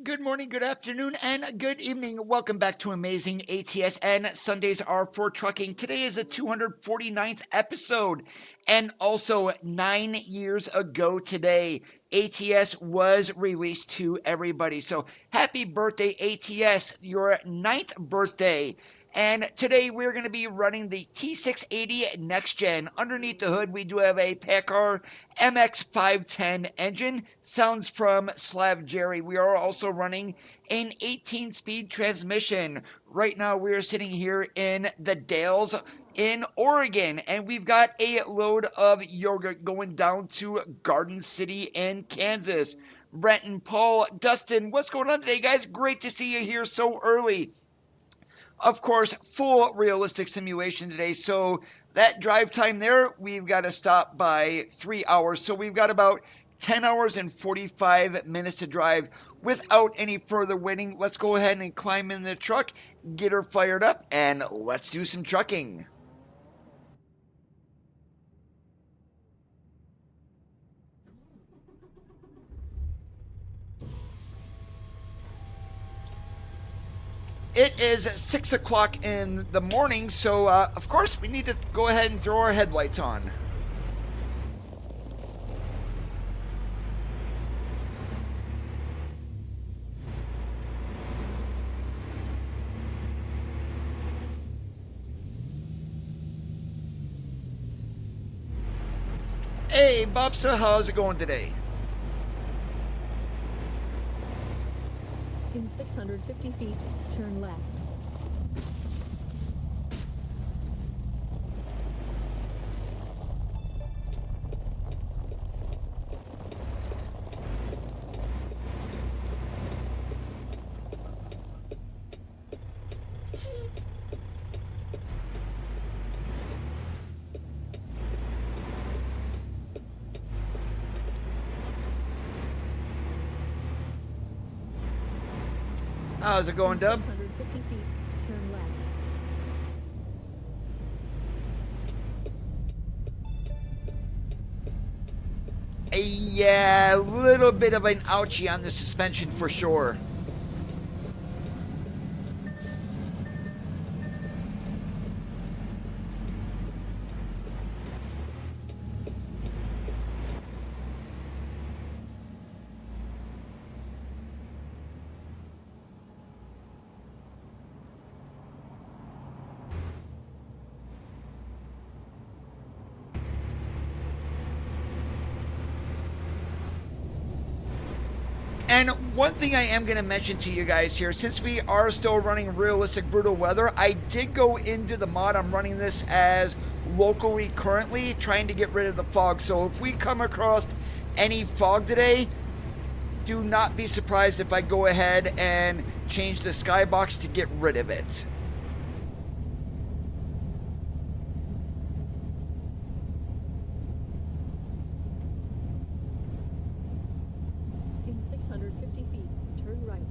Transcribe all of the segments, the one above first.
Good morning, good afternoon, and good evening. Welcome back to Amazing ATS and Sundays are for Trucking. Today is the 249th episode, and also 9 years ago today, ATS was released to everybody. So happy birthday, ATS, your 9th birthday. And today we're going to be running the T680 Next Gen. Underneath the hood, we do have a PACCAR MX510 engine. Sounds from Slav Jerry. We are also running an 18-speed transmission. Right now, we're sitting here in the Dales in Oregon, and we've got a load of yogurt going down to Garden City in Kansas. Brent and Paul, Dustin, what's going on today, guys? Great to see you here so early. Of course, full realistic simulation today. So that drive time there, we've got to stop by 3 hours. So we've got about 10 hours and 45 minutes to drive. Without any further waiting, let's go ahead and climb in the truck, get her fired up, and let's do some trucking. It is 6 o'clock in the morning, so of course we need to go ahead and throw our headlights on. Hey, Bobster, how's it going today? In 650 feet, turn left. How's it going, Dub? 650 feet, turn left. Yeah, a little bit of an ouchie on the suspension for sure. And one thing I am going to mention to you guys here, since we are still running realistic brutal weather, I did go into the mod. I'm running this as locally currently, trying to get rid of the fog. So if we come across any fog today, do not be surprised if I go ahead and change the skybox to get rid of it. In 650 feet, turn right.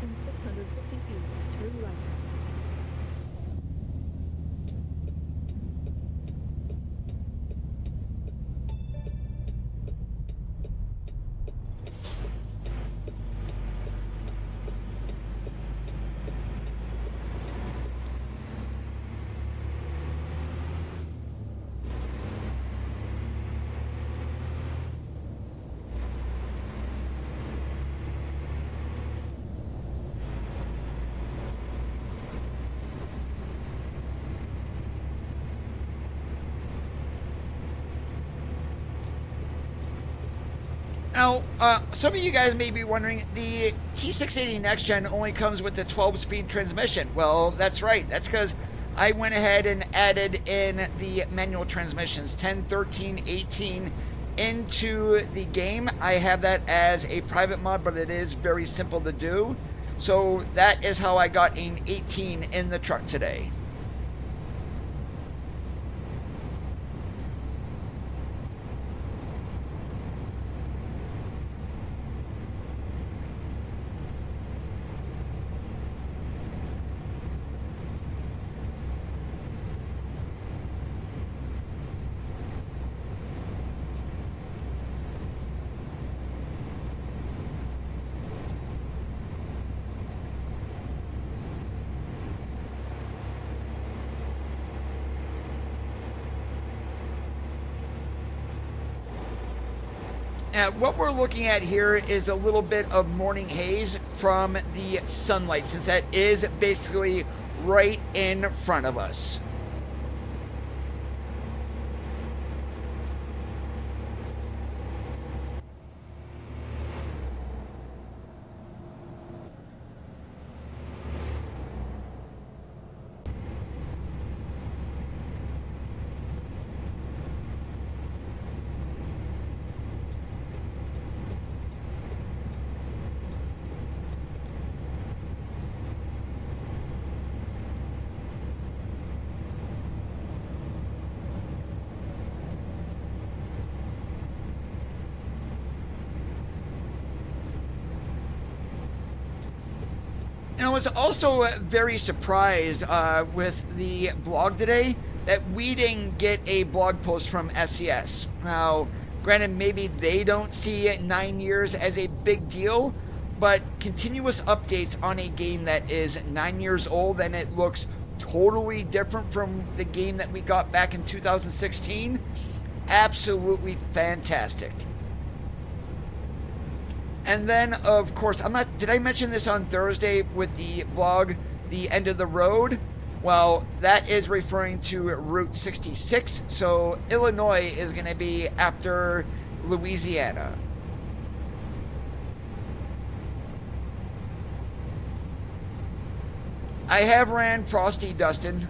In 650 feet, turn right. Now, some of you guys may be wondering, the T680 Next Gen only comes with a 12-speed transmission. Well, that's right. That's because I went ahead and added in the manual transmissions 10, 13, 18 into the game. I have that as a private mod, but it is very simple to do. So that is how I got an 18 in the truck today. What we're looking at here is a little bit of morning haze from the sunlight, since that is basically right in front of us. And I was also very surprised with the blog today that we didn't get a blog post from SCS. Now, granted, maybe they don't see 9 years as a big deal, but continuous updates on a game that is 9 years old and it looks totally different from the game that we got back in 2016, absolutely fantastic. And then, of course, did I mention this on Thursday with the blog, The End of the Road? Well, that is referring to Route 66, so Illinois is going to be after Louisiana. I have ran Frosty Dustin.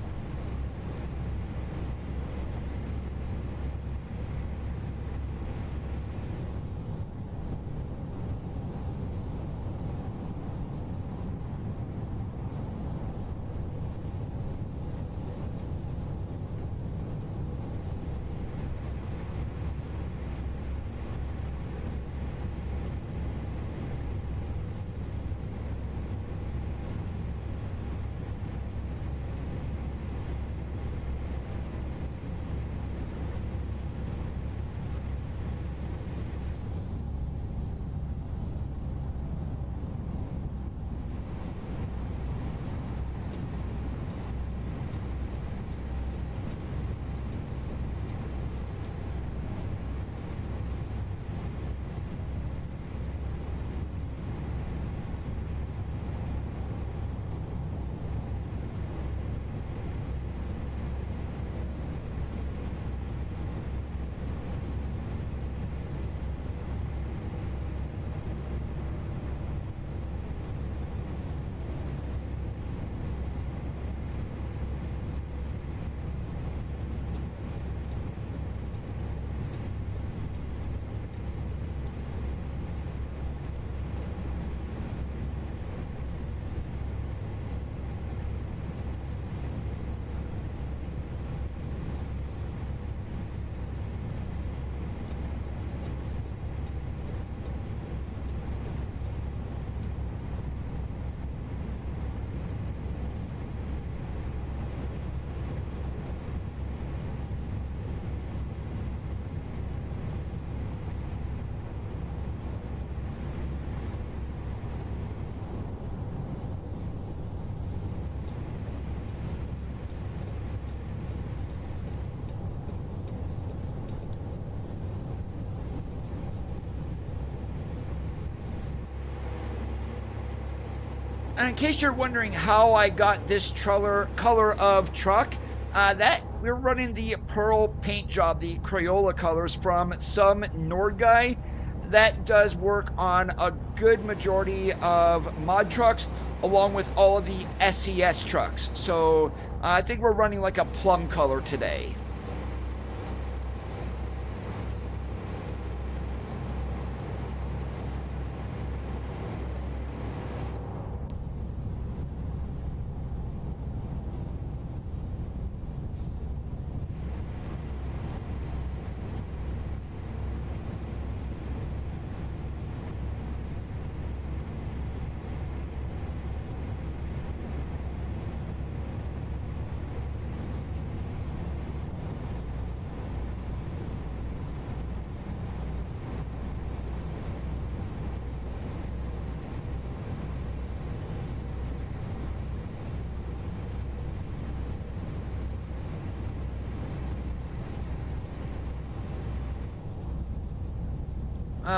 And in case you're wondering how I got this color of truck, that we're running the Pearl paint job, the Crayola colors from some Nord guy that does work on a good majority of mod trucks. along with all of the SES trucks. So I think we're running like a plum color today.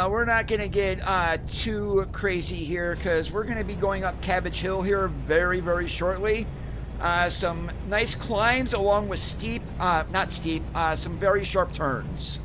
We're not going to get too crazy here because we're going to be going up Cabbage Hill here very, very shortly. Some nice climbs along with steep, not steep, some very sharp turns.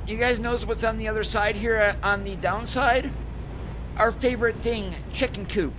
You guys knows what's on the other side here on the downside? Our favorite thing, chicken coop.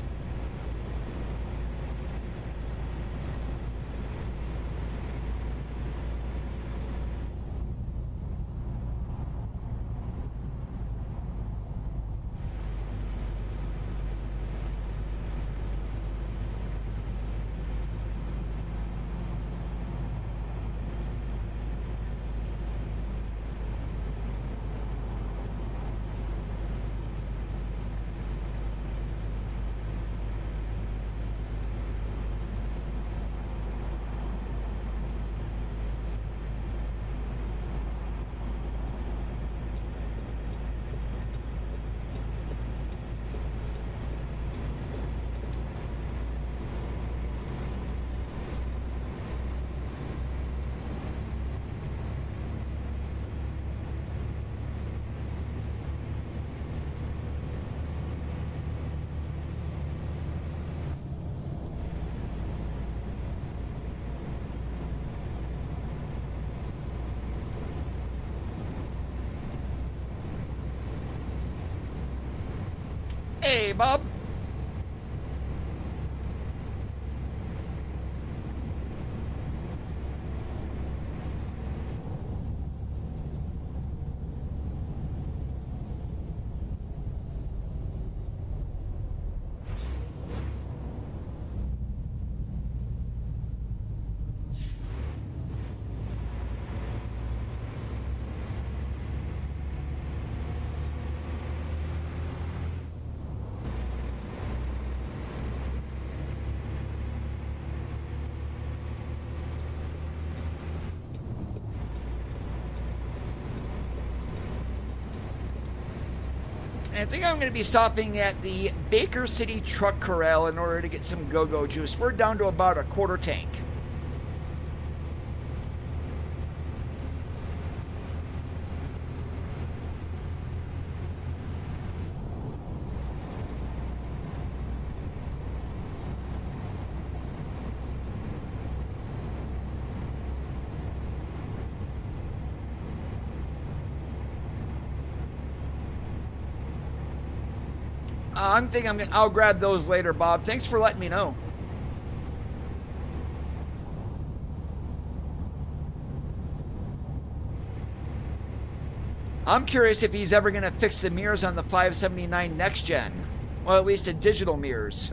Hey, Bob. And I think I'm going to be stopping at the Baker City Truck Corral in order to get some go-go juice. We're down to about a quarter tank. I'll grab those later, Bob. Thanks for letting me know. I'm curious if he's ever going to fix the mirrors on the 579 next gen. Well, at least the digital mirrors.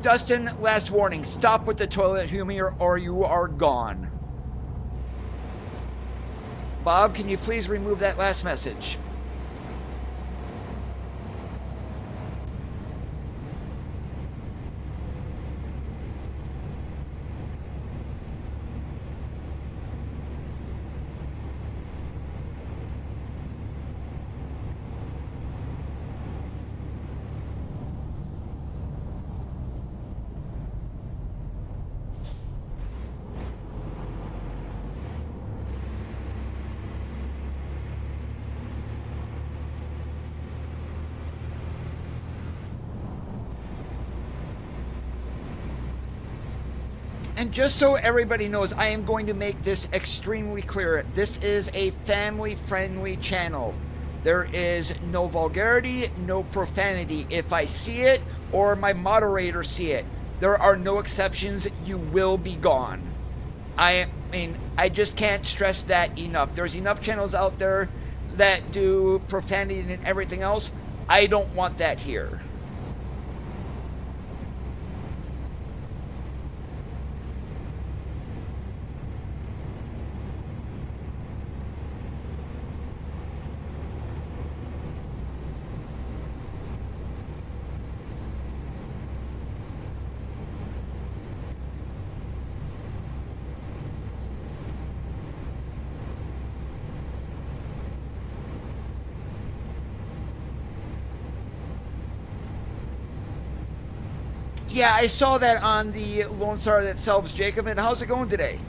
Dustin, last warning. Stop with the toilet humor or you are gone. Bob, can you please remove that last message? And just so everybody knows, I am going to make this extremely clear. This is a family-friendly channel. There is no vulgarity, no profanity. If I see it or my moderator see it, there are no exceptions. You will be gone. I mean, I just can't stress that enough. There's enough channels out there that do profanity and everything else. I don't want that here. Yeah, I saw that on the Lone Star that sells Jacob. And how's it going today?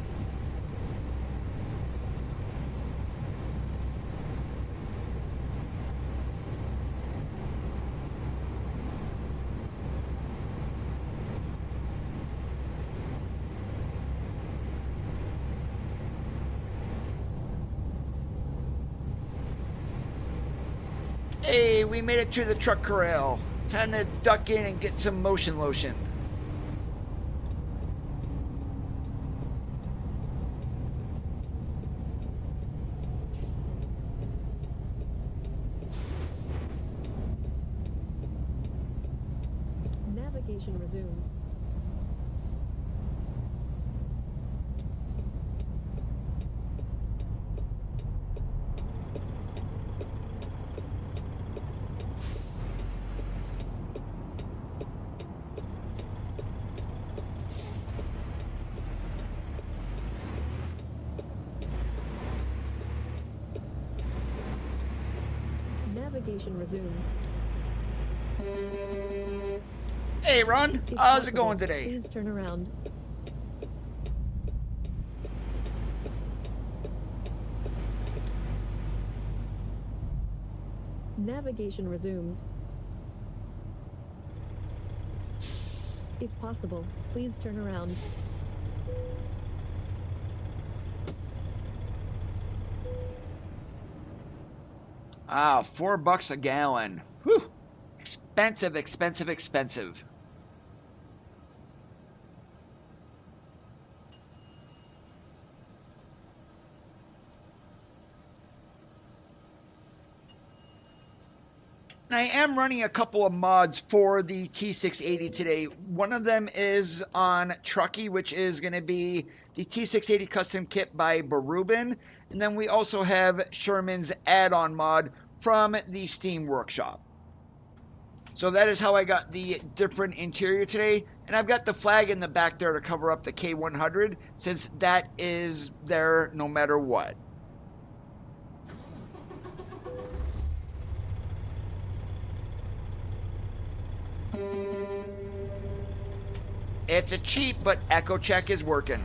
Hey, we made it to the truck corral. Time to duck in and get some motion lotion. Navigation resumed. Navigation resumed. Hey, Ron. If How's it possible, going today? Please turn around. Navigation resumed. If possible, please turn around. Ah, $4 a gallon. Whew. Expensive, expensive, expensive. I am running a couple of mods for the T680 today. One of them is on Trucky, which is going to be the T680 custom kit by Barubin. And then we also have Sherman's add-on mod from the Steam Workshop. So that is how I got the different interior today. And I've got the flag in the back there to cover up the K100, since that is there no matter what. It's a cheat, but Echo Check is working.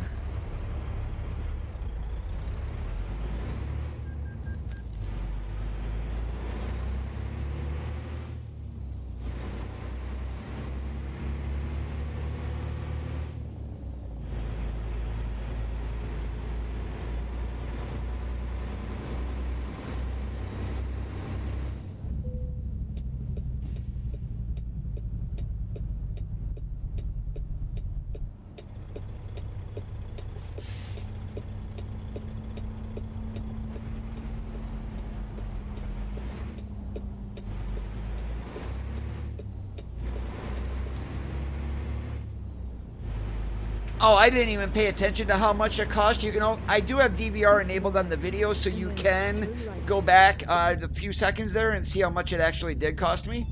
Oh, I didn't even pay attention to how much it cost. You know, I do have DVR enabled on the video, so you can go back a few seconds there and see how much it actually did cost me.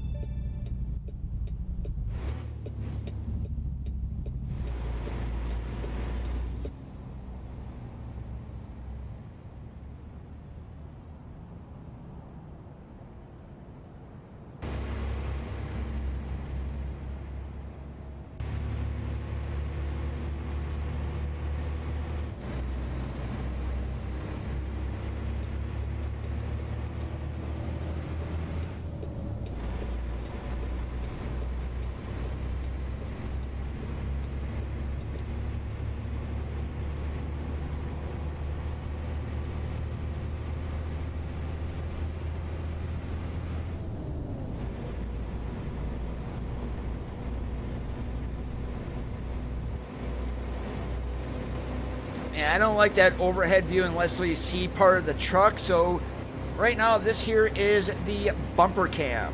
And I don't like that overhead view unless you see part of the truck. So right now this here is the bumper cam.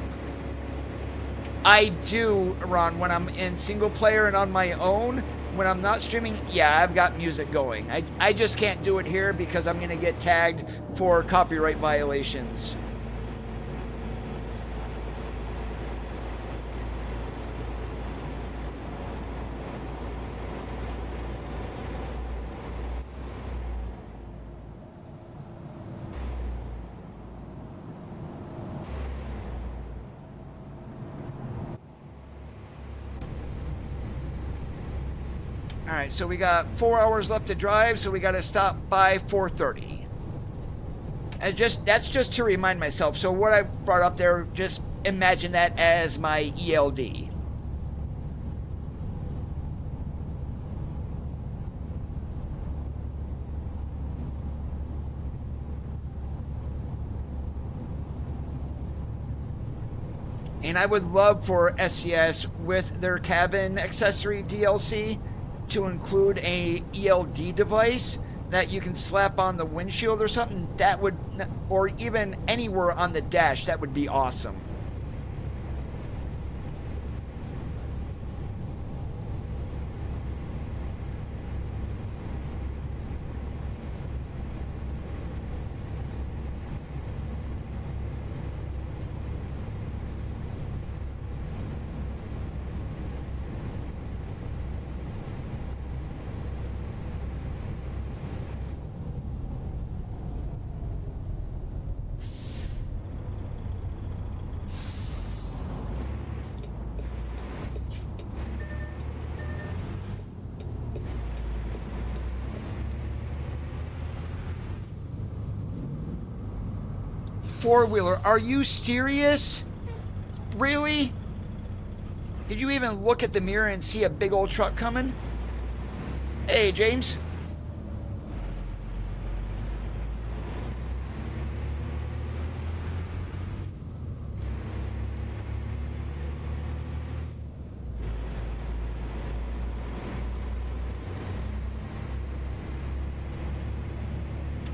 I do run when I'm in single player and on my own. When I'm not streaming, yeah, I've got music going. I just can't do it here because I'm going to get tagged for copyright violations. All right, so we got 4 hours left to drive, so we got to stop by 4:30. And that's just to remind myself. So what I brought up there, just imagine that as my ELD. And I would love for SCS with their cabin accessory DLC to include a ELD device that you can slap on the windshield or something. That would, or even anywhere on the dash, that would be awesome. Four-wheeler, are you serious? Really? Did you even look at the mirror and see a big old truck coming? Hey, James.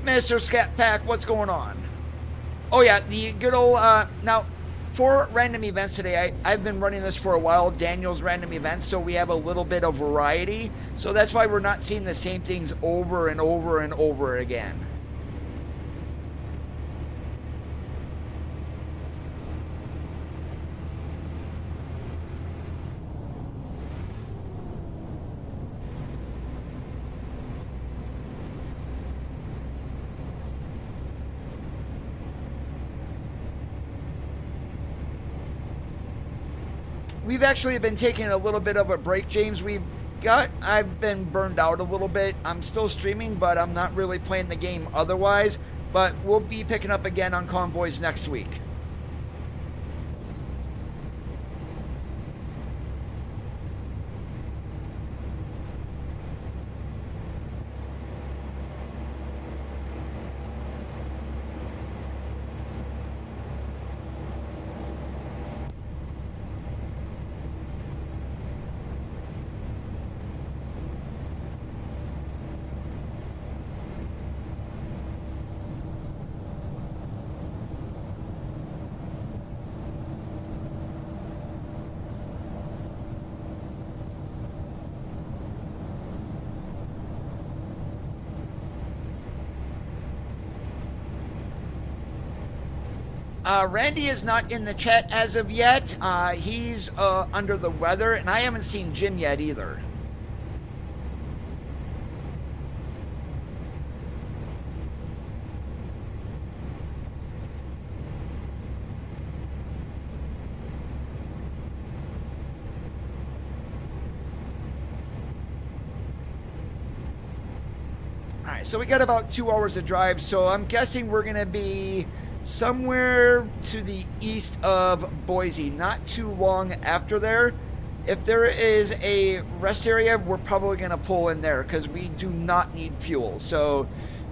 Mr. Scat Pack, what's going on? Oh yeah, the good old, now, for random events today, I've been running this for a while, Daniel's random events, so we have a little bit of variety, so that's why we're not seeing the same things over and over and over again. We've actually been taking a little bit of a break, James. I've been burned out a little bit. I'm still streaming, but I'm not really playing the game otherwise. But we'll be picking up again on Convoys next week. Randy is not in the chat as of yet. He's under the weather, and I haven't seen Jim yet either. All right, so we got about 2 hours to drive, so I'm guessing we're going to be somewhere to the east of Boise, not too long after there. If there is a rest area, we're probably going to pull in there because we do not need fuel. So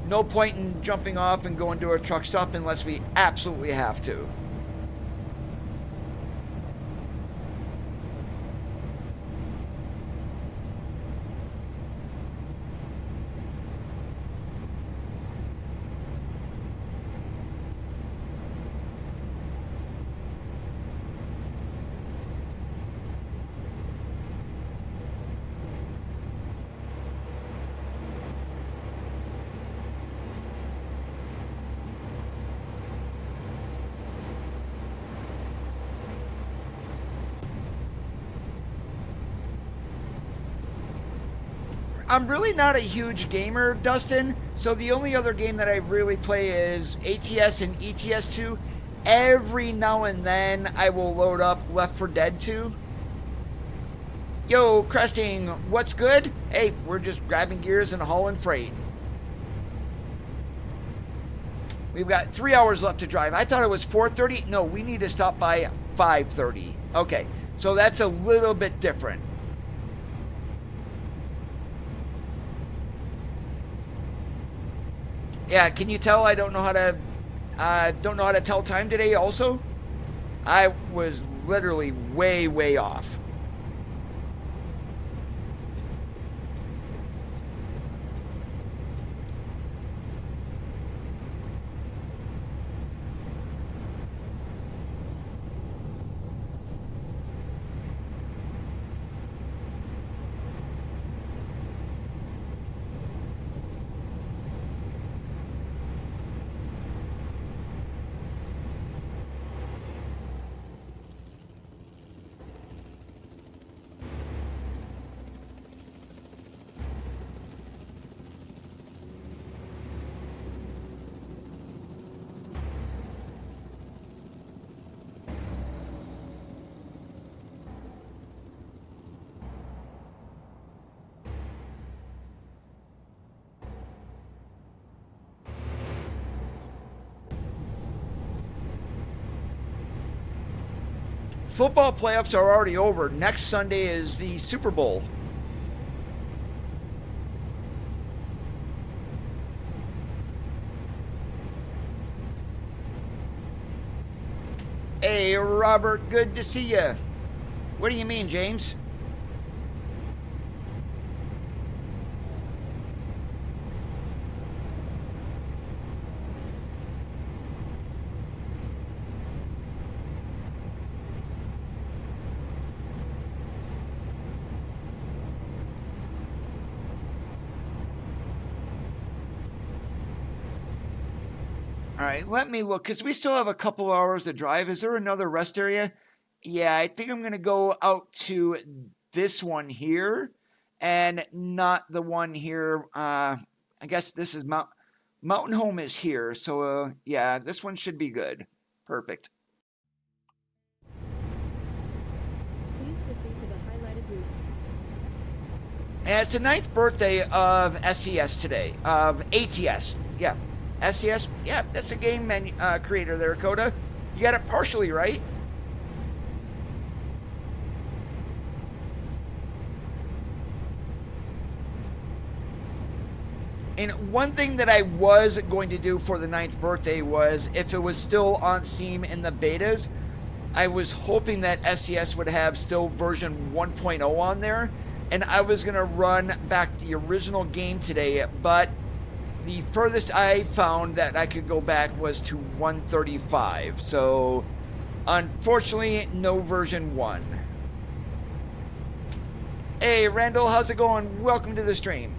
no point in jumping off and going to a truck stop unless we absolutely have to. I'm really not a huge gamer, Dustin, so the only other game that I really play is ATS and ETS 2. Every now and then I will load up Left 4 Dead 2. Yo, Cresting, what's good? Hey, we're just grabbing gears and hauling freight. We've got 3 hours left to drive. I thought it was 4:30. No, we need to stop by 5:30. Okay, so that's a little bit different. Yeah, can you tell I don't know how to tell time today also? I was literally way off. Football playoffs are already over. Next Sunday is the Super Bowl. Hey, Robert, good to see you. What do you mean, James? All right, let me look, because we still have a couple hours to drive. Is there another rest area? Yeah, I think I'm going to go out to this one here and not the one here. I guess this is Mountain Home is here. So, yeah, this one should be good. Perfect. Please proceed to the highlighted route. And it's the 9th birthday of SES today, of ATS. Yeah, SES. Yeah, that's a game creator there, Coda. You got it partially right. And one thing that I was going to do for the 9th birthday was, if it was still on Steam in the betas, I was hoping that SES would have still version 1.0 on there, and I was going to run back the original game today, but the furthest I found that I could go back was to 135, so unfortunately, no version 1. Hey, Randall, how's it going? Welcome to the stream.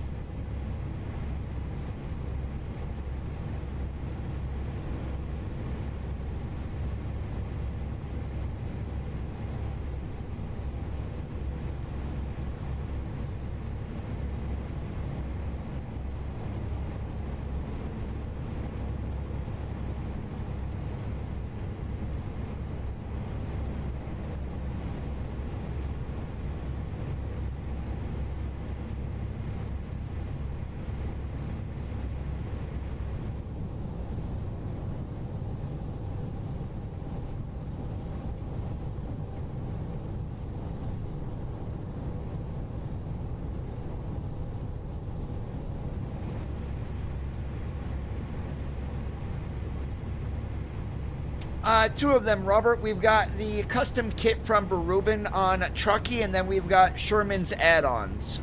Two of them, Robert. We've got the custom kit from Berubin on Truckee, and then we've got Sherman's add-ons.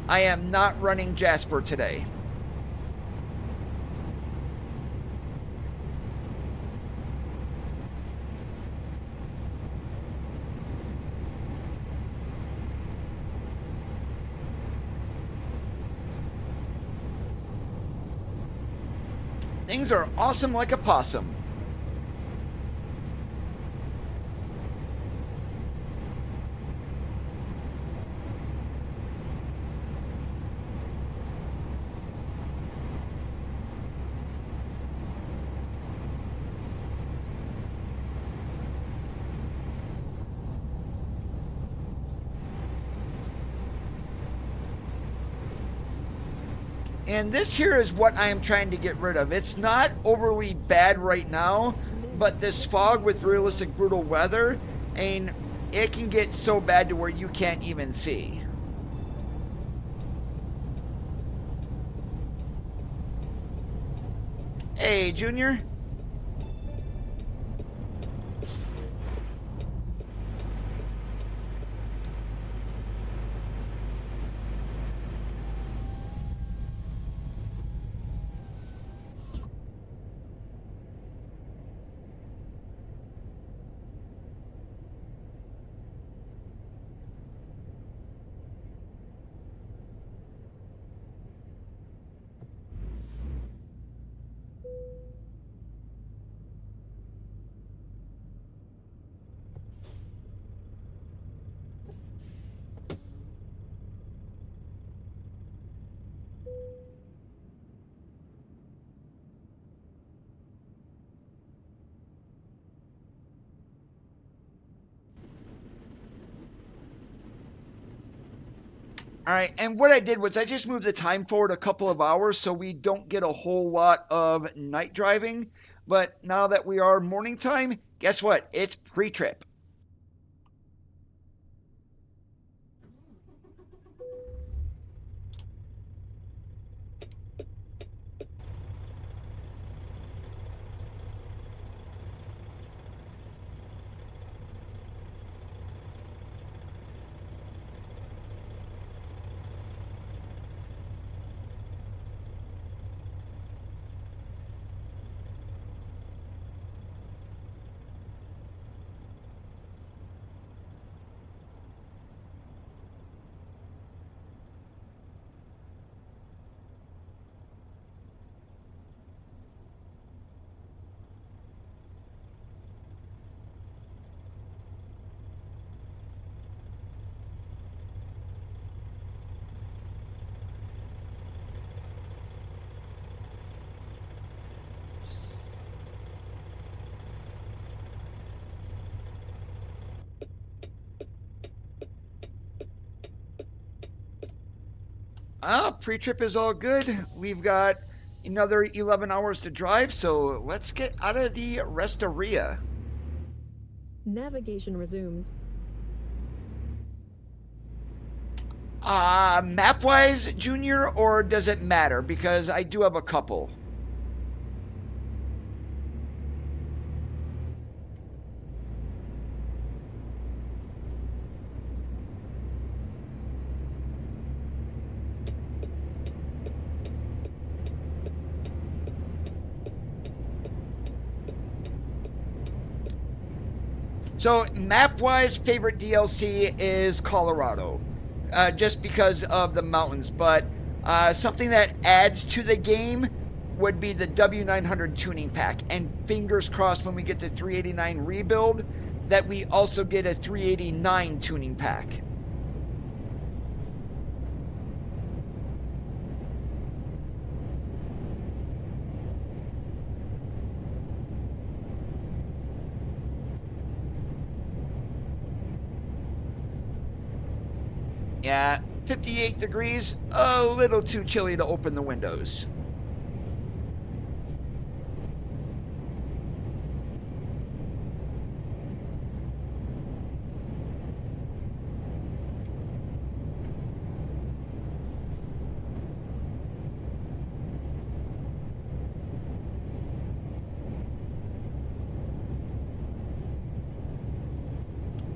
I am not running Jasper today. Things are awesome like a possum. And this here is what I am trying to get rid of. It's not overly bad right now, but this fog with realistic brutal weather, and it can get so bad to where you can't even see. Hey, Junior. All right, and what I did was I just moved the time forward a couple of hours so we don't get a whole lot of night driving. But now that we are morning time, guess what? It's pre-trip. Pre-trip is all good. We've got another 11 hours to drive, so let's get out of the Resteria. Navigation resumed. Map-wise, Junior, or does it matter? Because I do have a couple. So, map-wise, favorite DLC is Colorado. Just because of the mountains, but something that adds to the game would be the W900 tuning pack, and fingers crossed when we get the 389 rebuild that we also get a 389 tuning pack. Yeah, 58 degrees, a little too chilly to open the windows.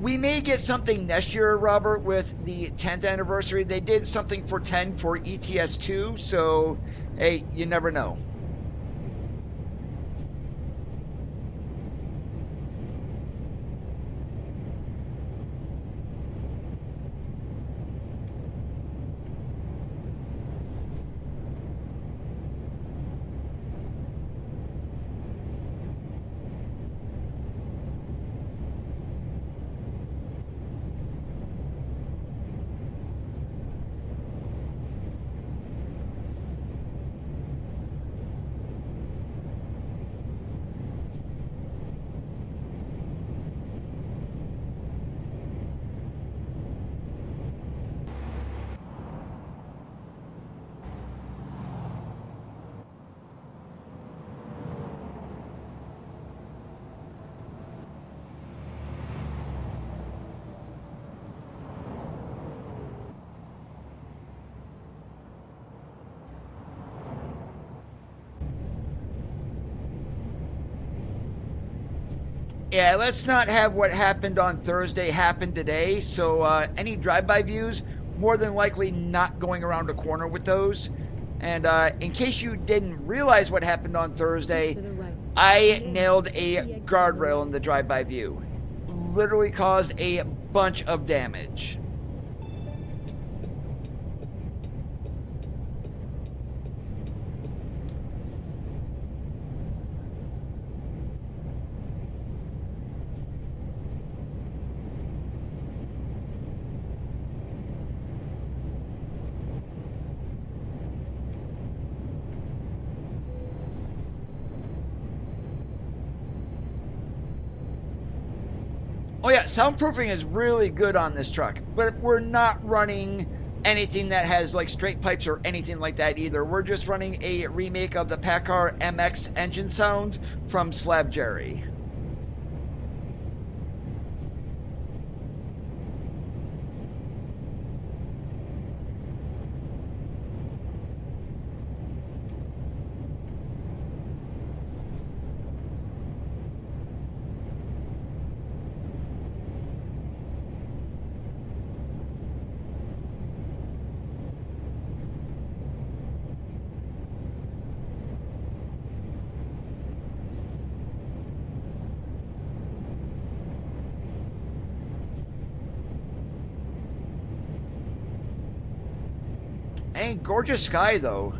We may get something next year, Robert, with the 10th anniversary. They did something for 10 for ETS 2, so hey, you never know. Yeah, let's not have what happened on Thursday happen today. So any drive-by views, more than likely not going around a corner with those. And in case you didn't realize what happened on Thursday, I nailed a guardrail in the drive-by view. Literally caused a bunch of damage. Oh yeah, soundproofing is really good on this truck, but we're not running anything that has like straight pipes or anything like that either. We're just running a remake of the PACCAR MX engine sounds from Slab Jerry. Hey, gorgeous sky though.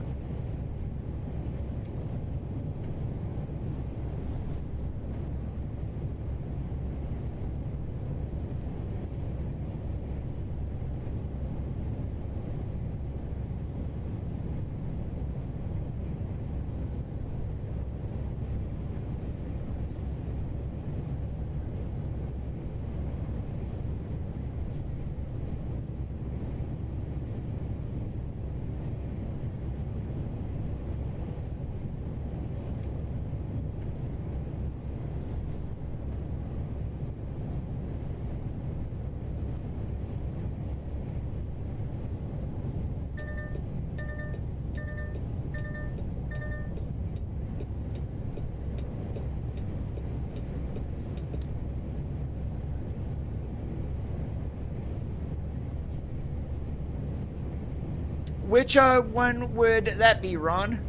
Which one would that be, Ron?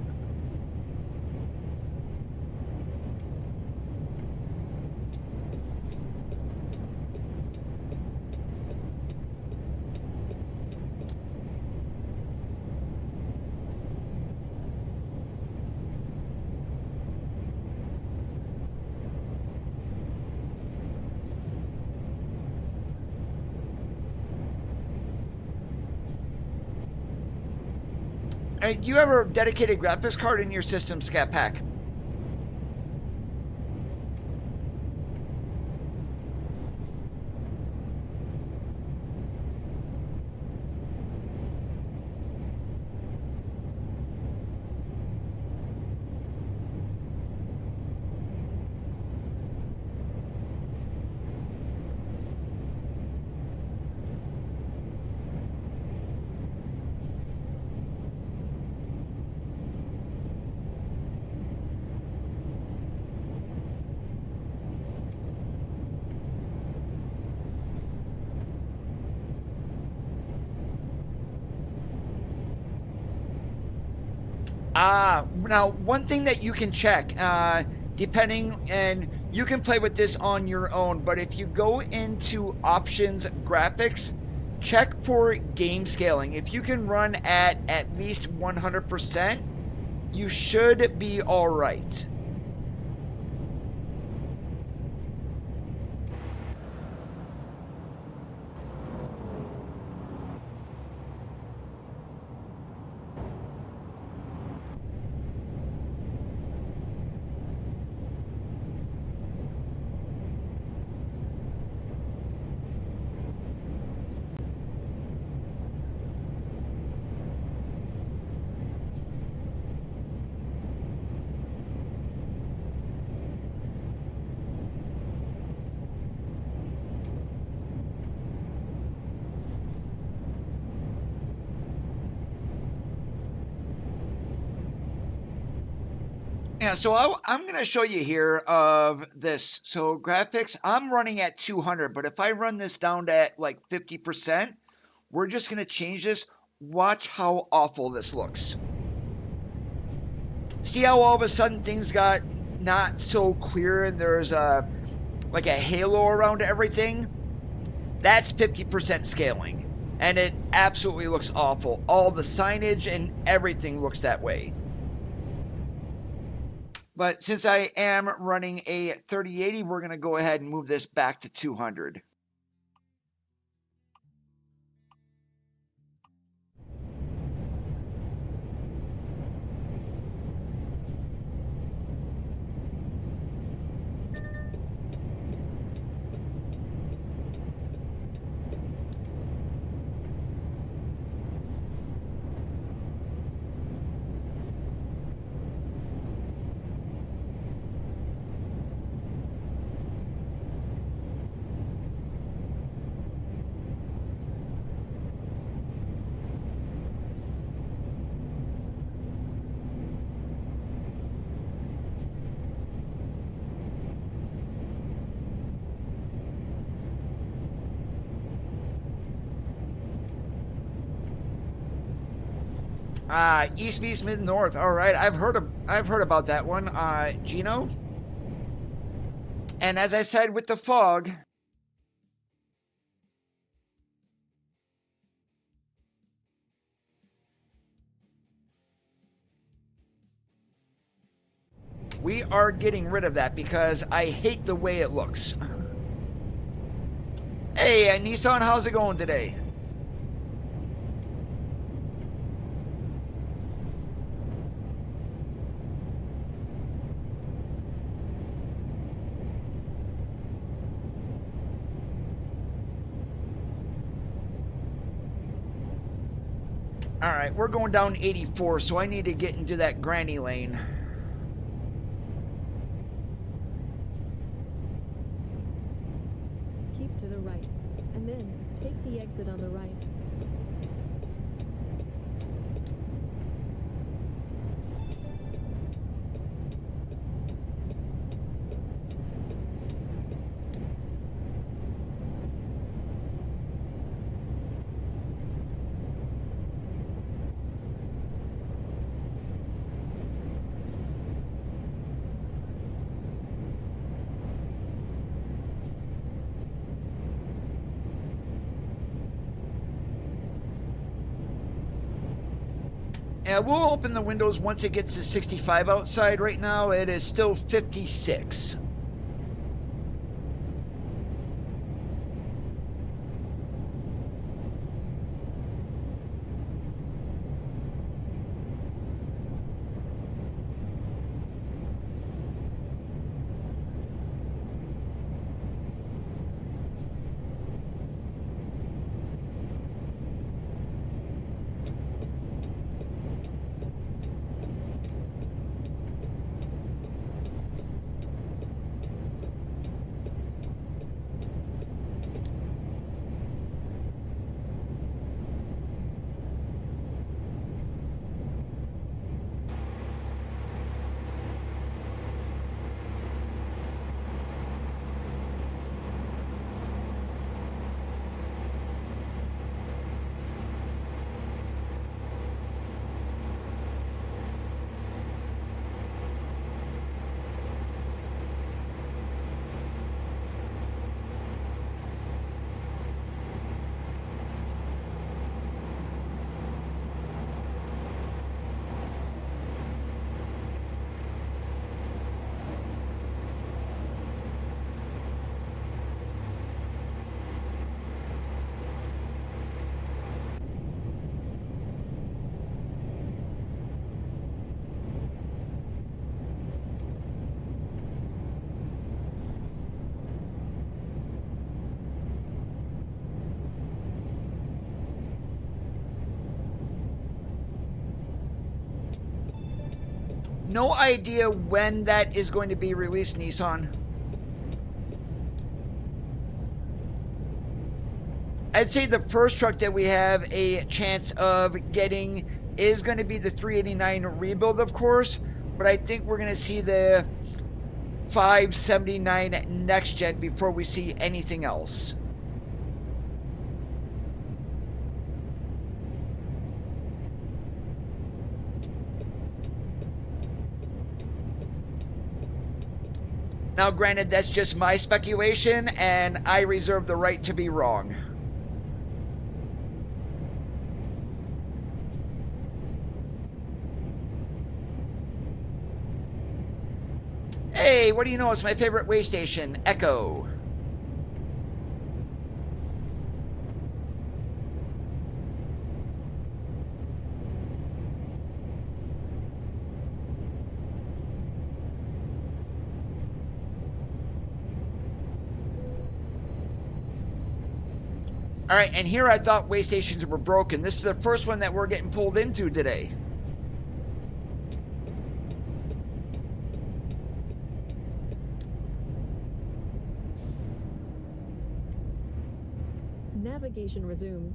Do you have a dedicated graphics card in your system, Scat Pack? Now one thing that you can check, depending, and you can play with this on your own, but if you go into options graphics, check for game scaling. If you can run at least 100%, you should be all right. Yeah, so I'm going to show you here of this. So graphics, I'm running at 200, but if I run this down to like 50%, we're just going to change this. Watch how awful this looks. See how all of a sudden things got not so clear and there's like a halo around everything? That's 50% scaling. And it absolutely looks awful. All the signage and everything looks that way. But since I am running a 3080, we're going to go ahead and move this back to 200. East East Mid North. All right, I've heard about that one. Gino. And as I said with the fog, we are getting rid of that because I hate the way it looks. Hey, Nissan, how's it going today? All right, we're going down 84, so I need to get into that granny lane. Keep to the right, and then take the exit on the right. Yeah, we'll open the windows once it gets to 65 outside. Right now, it is still 56. No idea when that is going to be released, Nissan. I'd say the first truck that we have a chance of getting is going to be the 389 rebuild, of course, but I think we're going to see the 579 next gen before we see anything else. Now, granted, that's just my speculation, and I reserve the right to be wrong. Hey, what do you know? It's my favorite way station, Echo. All right, and here I thought way stations were broken. This is the first one that we're getting pulled into today. Navigation resumed.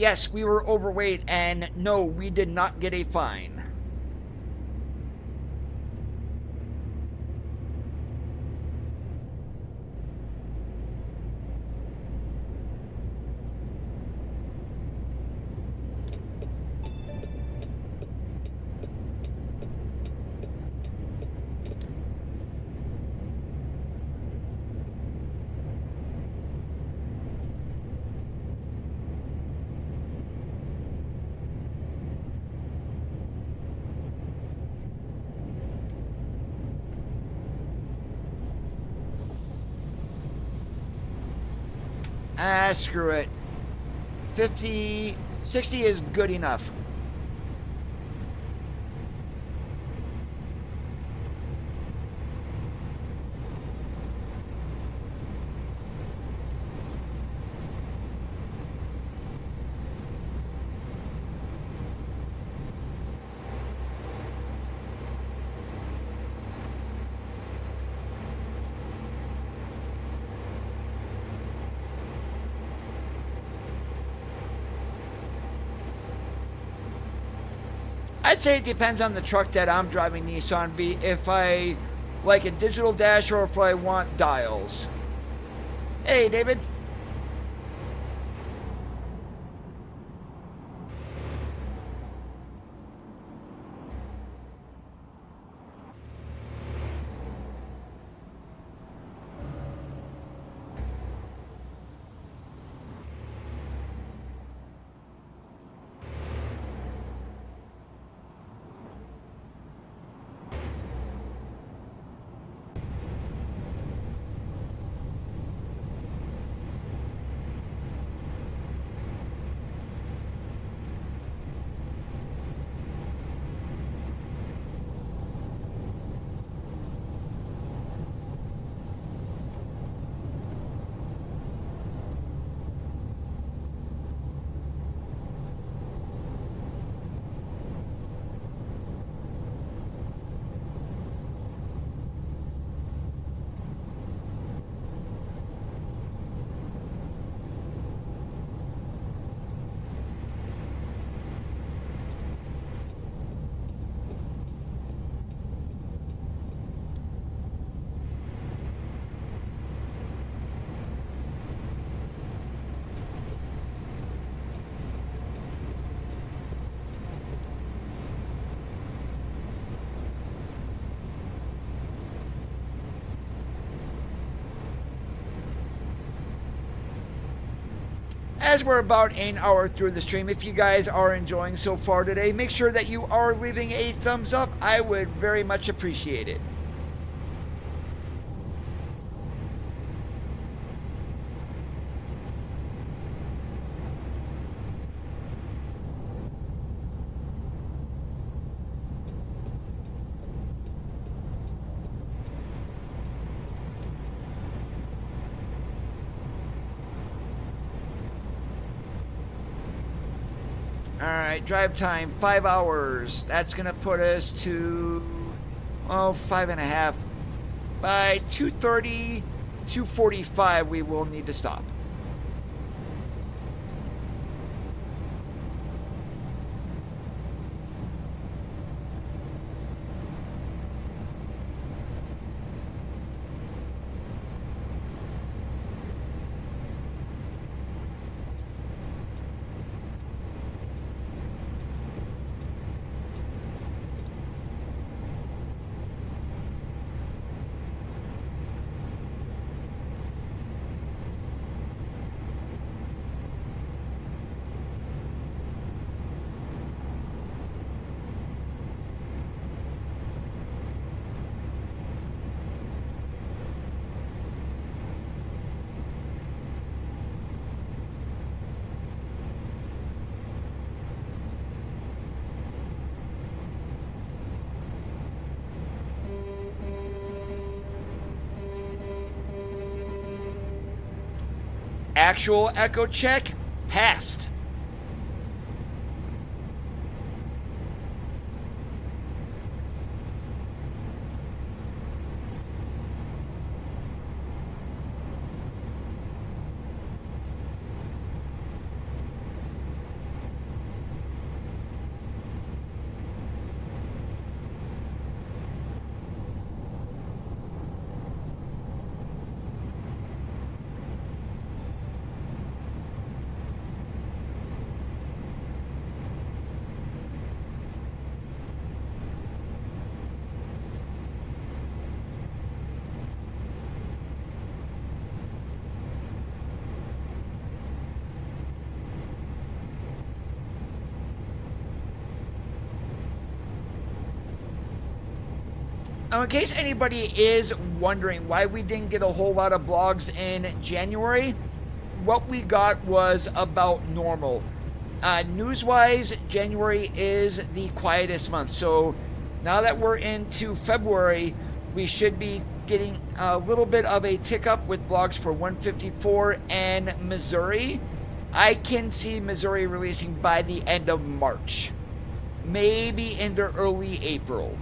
Yes, we were overweight, and no, we did not get a fine. Ah, screw it. 50, 60 is good enough. I'd say it depends on the truck that I'm driving, Nissan, if I like a digital dash or if I want dials. Hey, David. As we're about an hour through the stream, if you guys are enjoying so far today, make sure that you are leaving a thumbs up. I would very much appreciate it. Alright, drive time, 5 hours. That's going to put us to, 5.5. By 2:30, 2:45, we will need to stop. Actual echo check passed. Now, in case anybody is wondering why we didn't get a whole lot of blogs in January, what we got was about normal. News-wise, January is the quietest month. So now that we're into February, we should be getting a little bit of a tick up with blogs for 154 and Missouri. I can see Missouri releasing by the end of March, maybe into early April.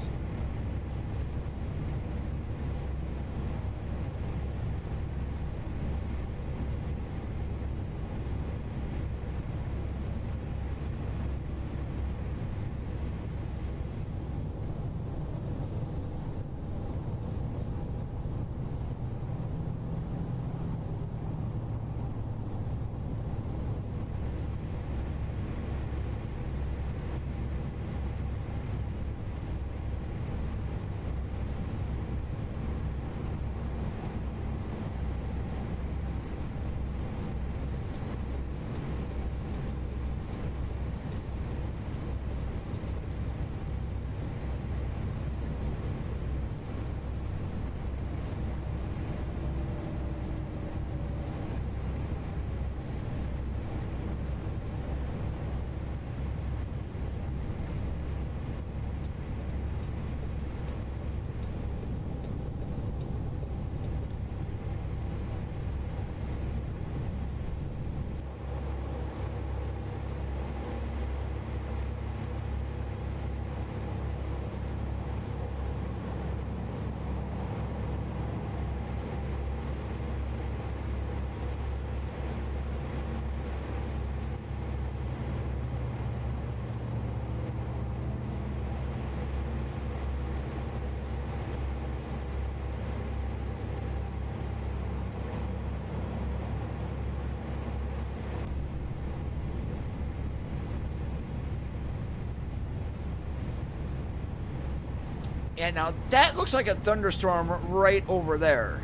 Yeah, now that looks like a thunderstorm right over there.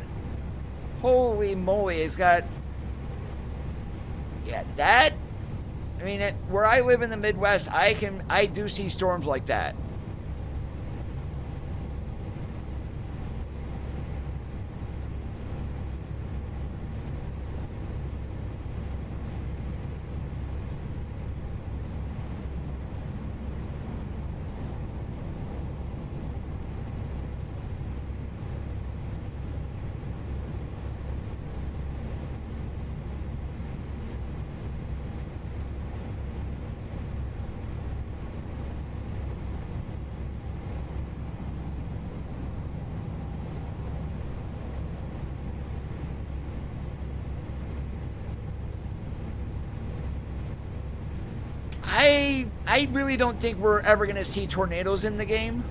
Holy moly, it's got... Yeah, that... I mean, where I live in the Midwest, I do see storms like that. I really don't think we're ever going to see tornadoes in the game.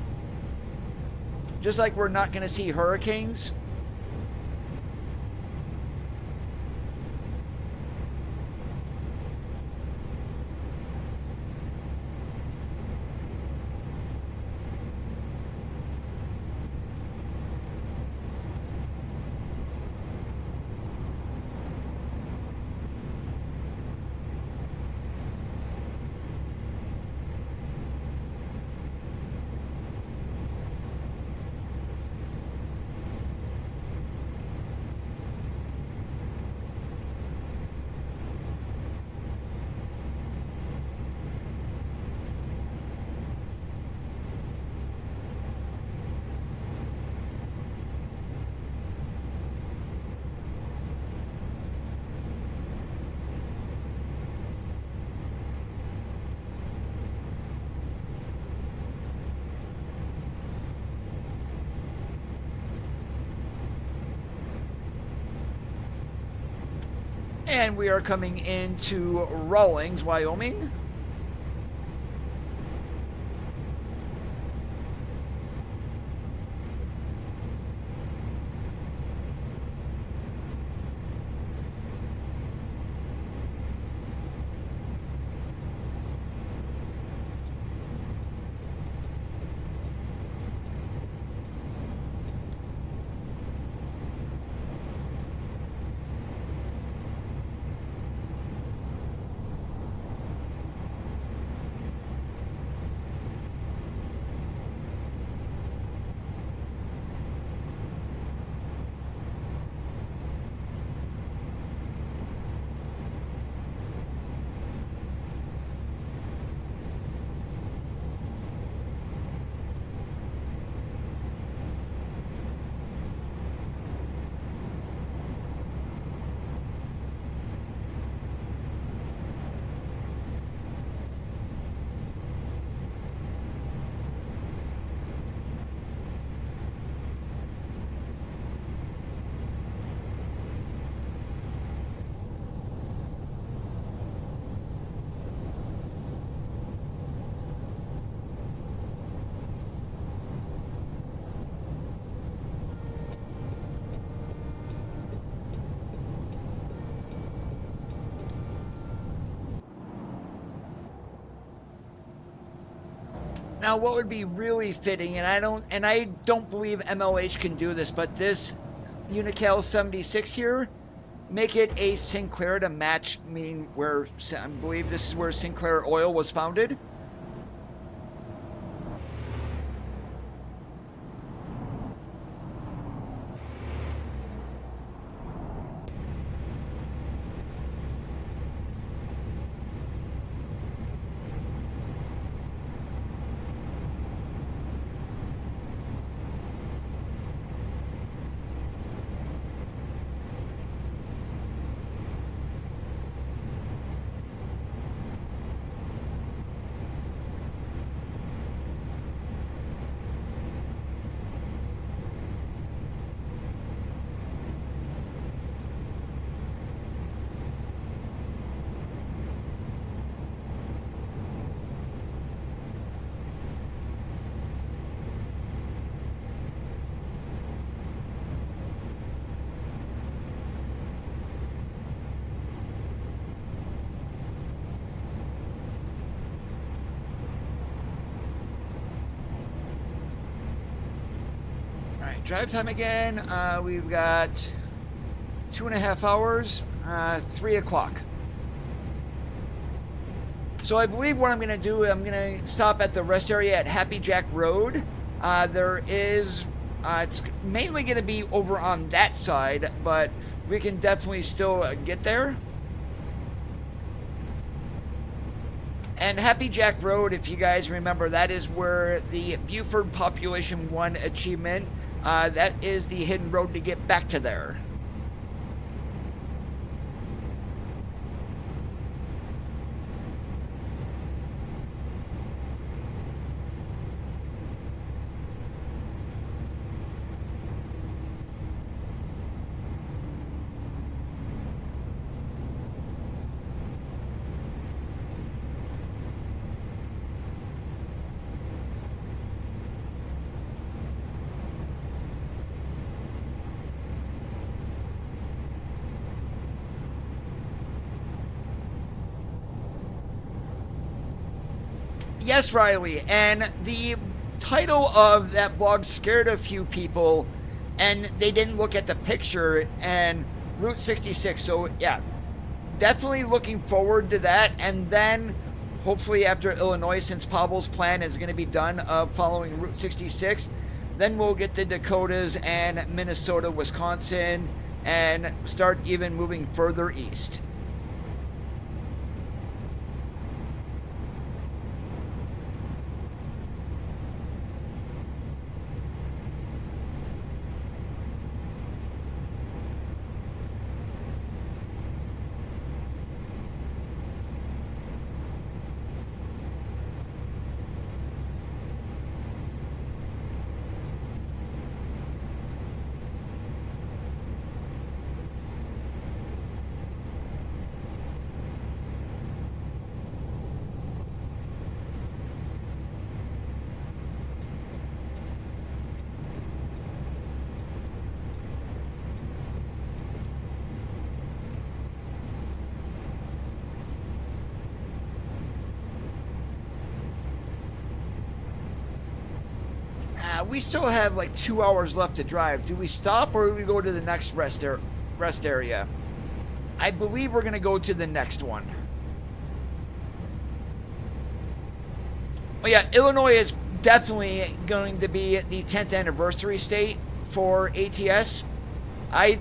Just like we're not going to see hurricanes. And we are coming into Rawlings, Wyoming. Now, what would be really fitting, and I don't believe MLH can do this, but this Unical 76 here, make it a Sinclair to match. I mean, where I believe this is where Sinclair Oil was founded. drive time again, we've got 2.5 hours, 3 o'clock. So I believe what I'm going to do, I'm going to stop at the rest area at Happy Jack Road. There is, it's mainly going to be over on that side, but we can definitely still get there. And Happy Jack Road, if you guys remember, that is where the Buford Population 1 achievement, that is the hidden road to get back to there. Yes, Riley, and the title of that vlog scared a few people, and they didn't look at the picture and Route 66. So yeah, definitely looking forward to that. And then hopefully after Illinois, since Pablo's plan is going to be done of following Route 66, then we'll get the Dakotas and Minnesota, Wisconsin, and start even moving further east. We still have like 2 hours left to drive. Do we stop or do we go to the next rest area? I believe we're going to go to the next one. Oh yeah, Illinois is definitely going to be the 10th anniversary state for ATS. I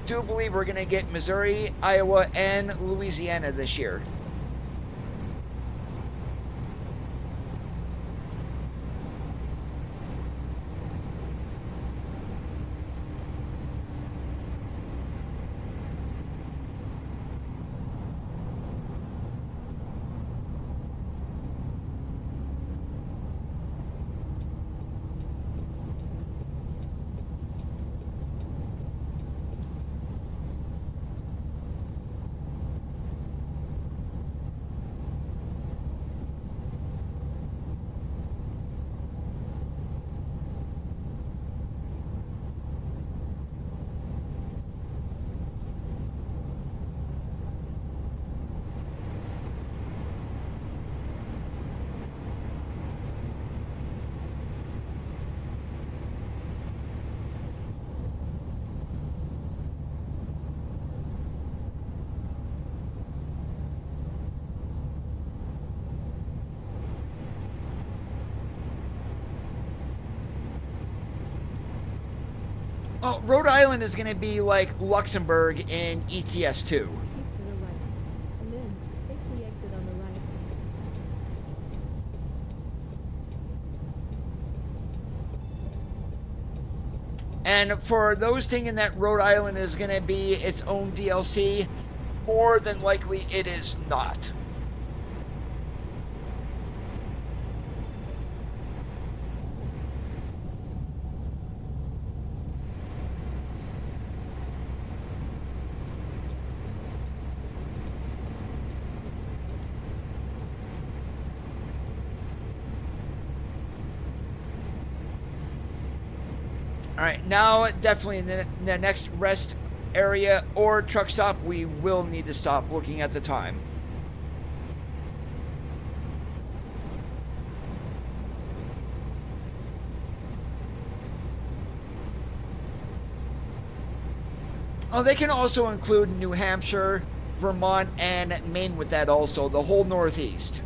do believe we're going to get Missouri, Iowa, and Louisiana this year. Oh, Rhode Island is going to be like Luxembourg in ETS 2. Keep to the right, and then take the exit on the right. And for those thinking that Rhode Island is going to be its own DLC, more than likely it is not. Alright, now definitely in the next rest area or truck stop, we will need to stop looking at the time. Oh, they can also include New Hampshire, Vermont, and Maine with that also, the whole Northeast.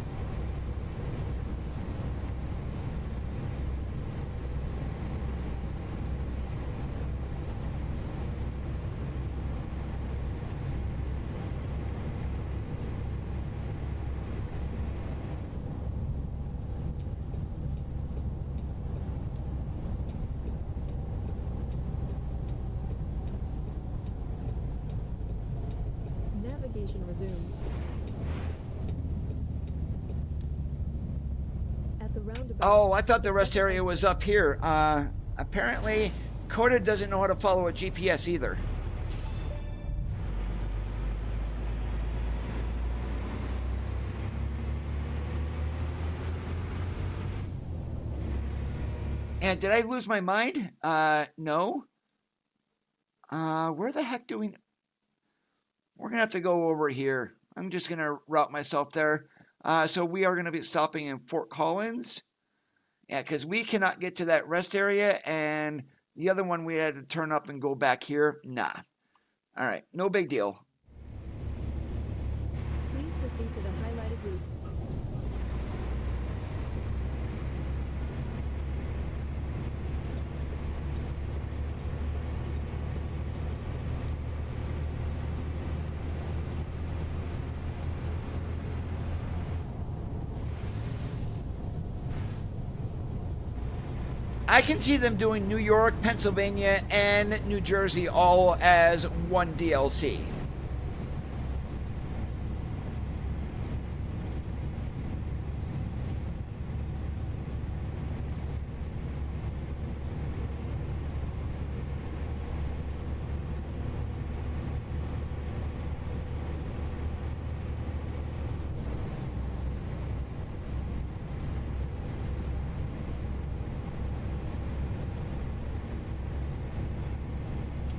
Navigation resumed. At the roundabout. Oh, I thought the rest area was up here. Apparently, Coda doesn't know how to follow a GPS either. And did I lose my mind? No. Where the heck do we... We're going to have to go over here. I'm just going to route myself there. So we are going to be stopping in Fort Collins. Yeah, because we cannot get to that rest area. And the other one, we had to turn up and go back here. Nah. All right. No big deal. Please proceed to the highlighted route. I can see them doing New York, Pennsylvania, and New Jersey all as one DLC.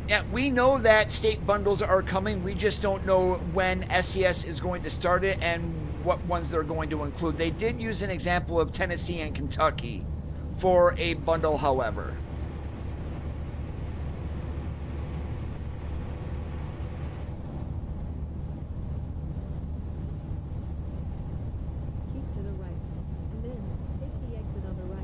Yeah, we know that state bundles are coming. We just don't know when SCS is going to start it and what ones they're going to include. They did use an example of Tennessee and Kentucky for a bundle, however. Keep to the right, and then take the exit on the right.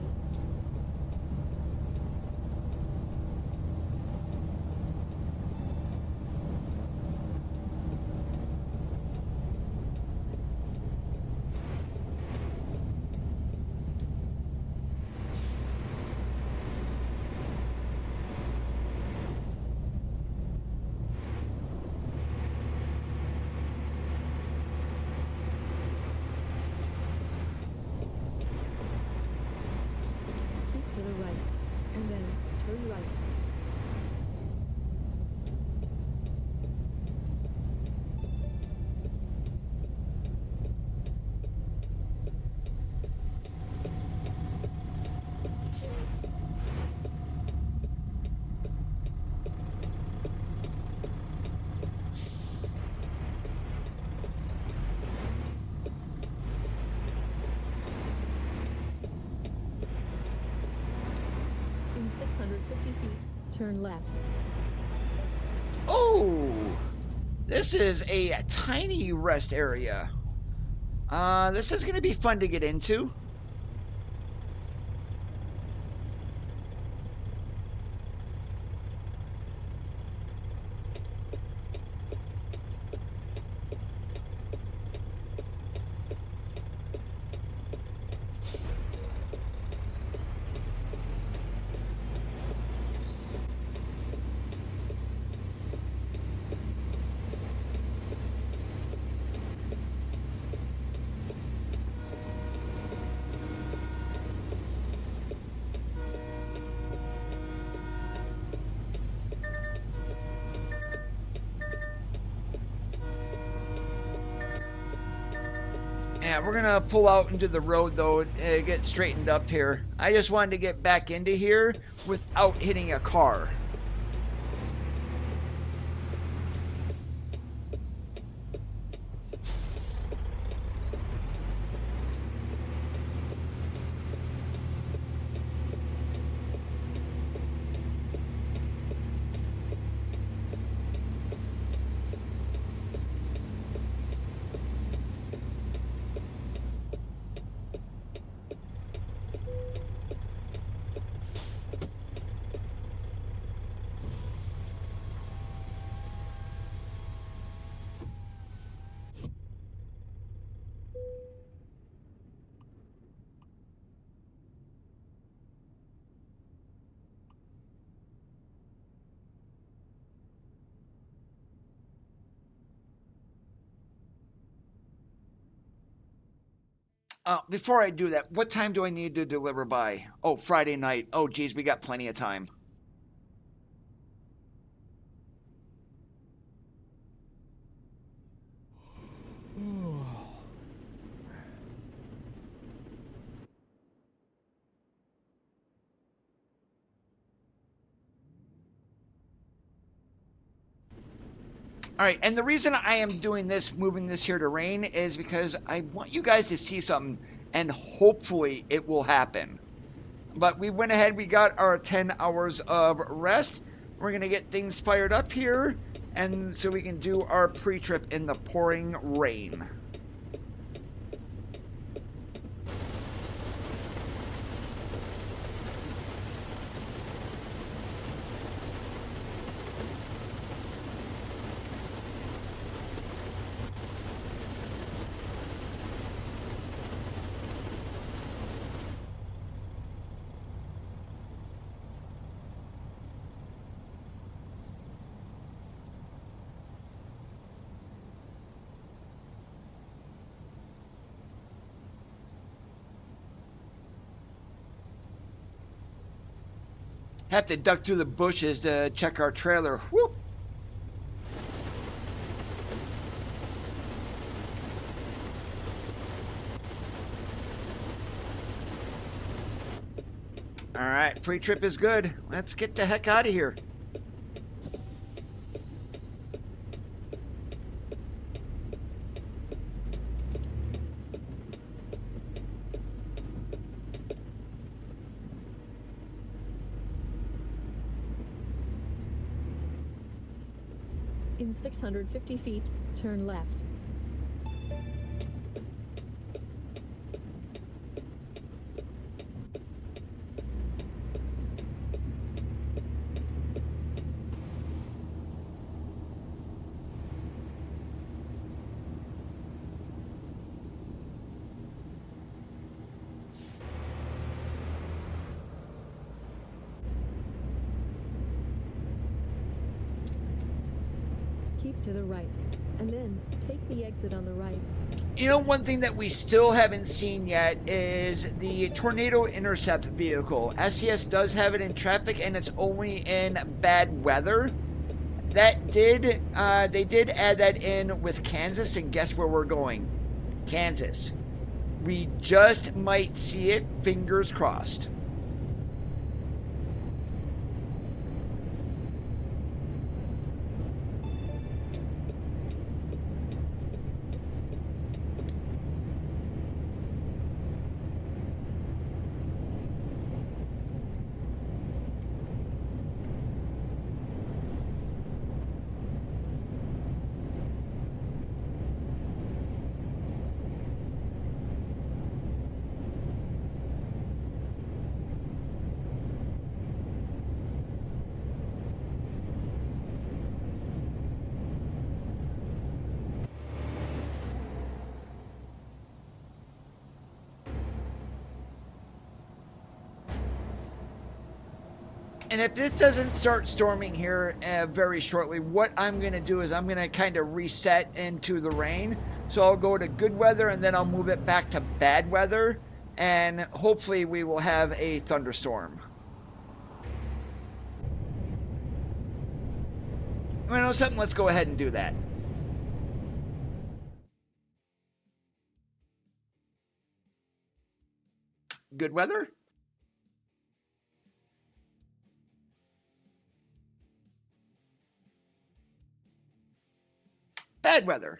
Keep to the right, and then turn right. In 650 feet, turn left. Oh, this is a tiny rest area. This is going to be fun to get into. Yeah, we're gonna pull out into the road though, get straightened up here. I just wanted to get back into here without hitting a car. Before I do that, what time do I need to deliver by? Oh, Friday night. Oh, geez, we got plenty of time. All right, and the reason I am doing this, moving this here to rain, is because I want you guys to see something, and hopefully it will happen. But we went ahead, we got our 10 hours of rest. We're going to get things fired up here, and so we can do our pre-trip in the pouring rain. Have to duck through the bushes to check our trailer. Whoop! All right, pre-trip is good. Let's get the heck out of here. In 650 feet, turn left. Keep to the right, and then take the exit on the right. You know, one thing that we still haven't seen yet is the Tornado Intercept vehicle. SCS does have it in traffic, and it's only in bad weather. That did, they did add that in with Kansas, and guess where we're going? Kansas. We just might see it, fingers crossed. And if this doesn't start storming here very shortly, what I'm going to do is I'm going to kind of reset into the rain. So I'll go to good weather, and then I'll move it back to bad weather. And hopefully we will have a thunderstorm. You know something? Let's go ahead and do that. Good weather? Bad weather.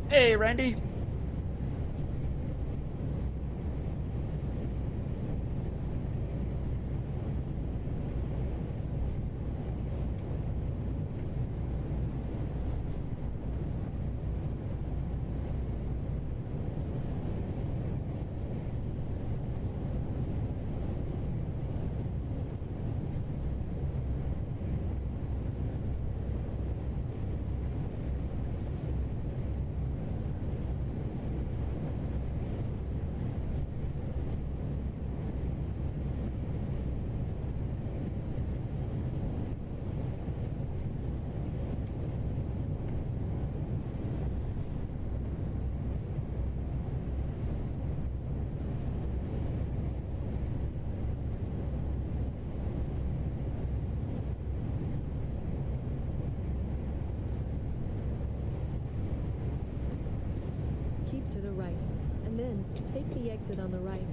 Hey, Randy. Keep to the right, and then take the exit on the right.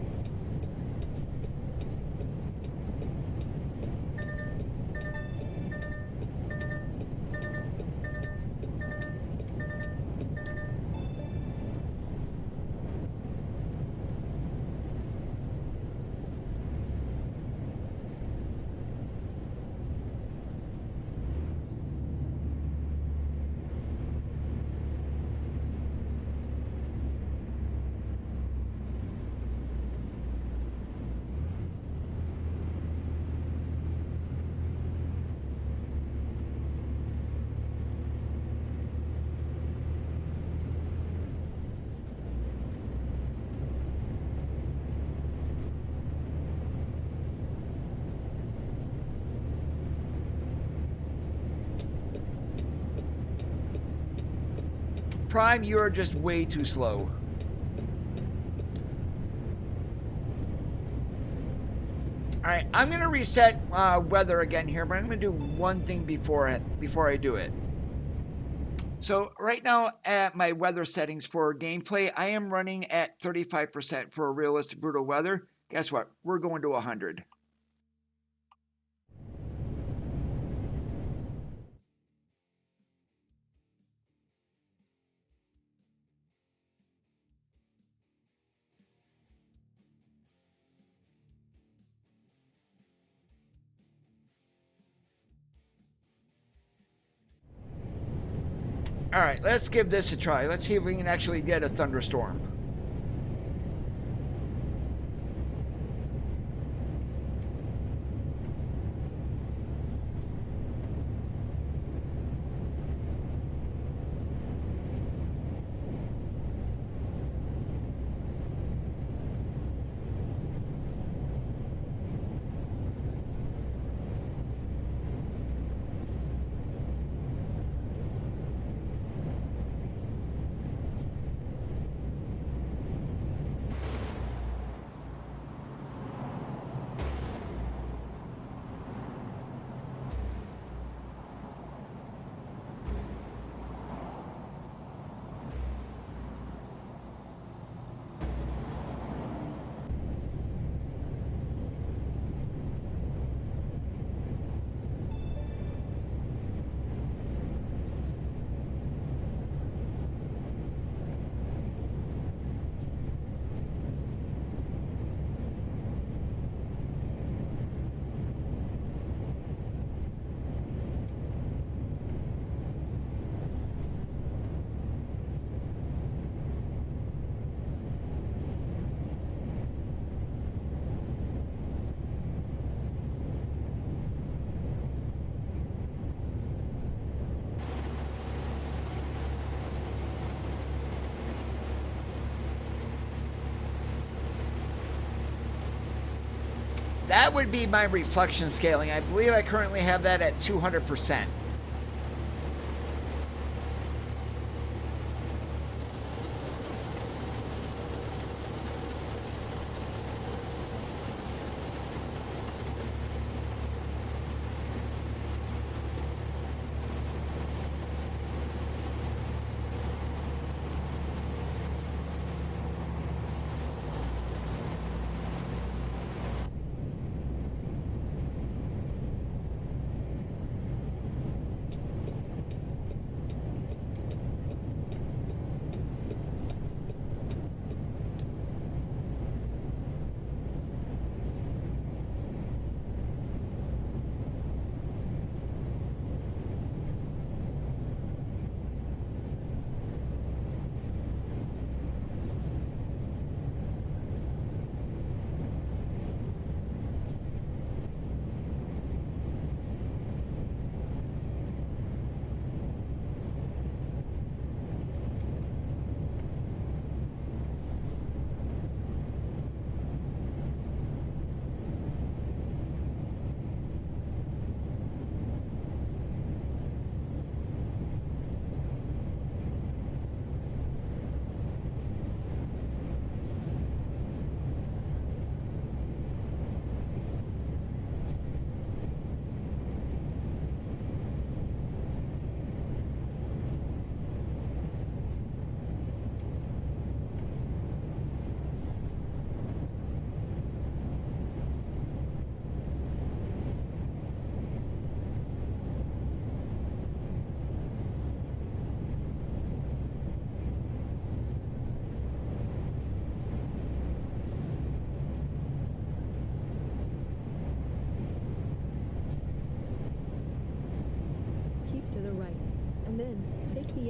Prime, you are just way too slow. Alright, I'm going to reset weather again here, but I'm going to do one thing before I do it. So right now at my weather settings for gameplay, I am running at 35% for realistic brutal weather. Guess what? We're going to 100. All right, let's give this a try. Let's see if we can actually get a thunderstorm. That would be my reflection scaling. I believe I currently have that at 200%.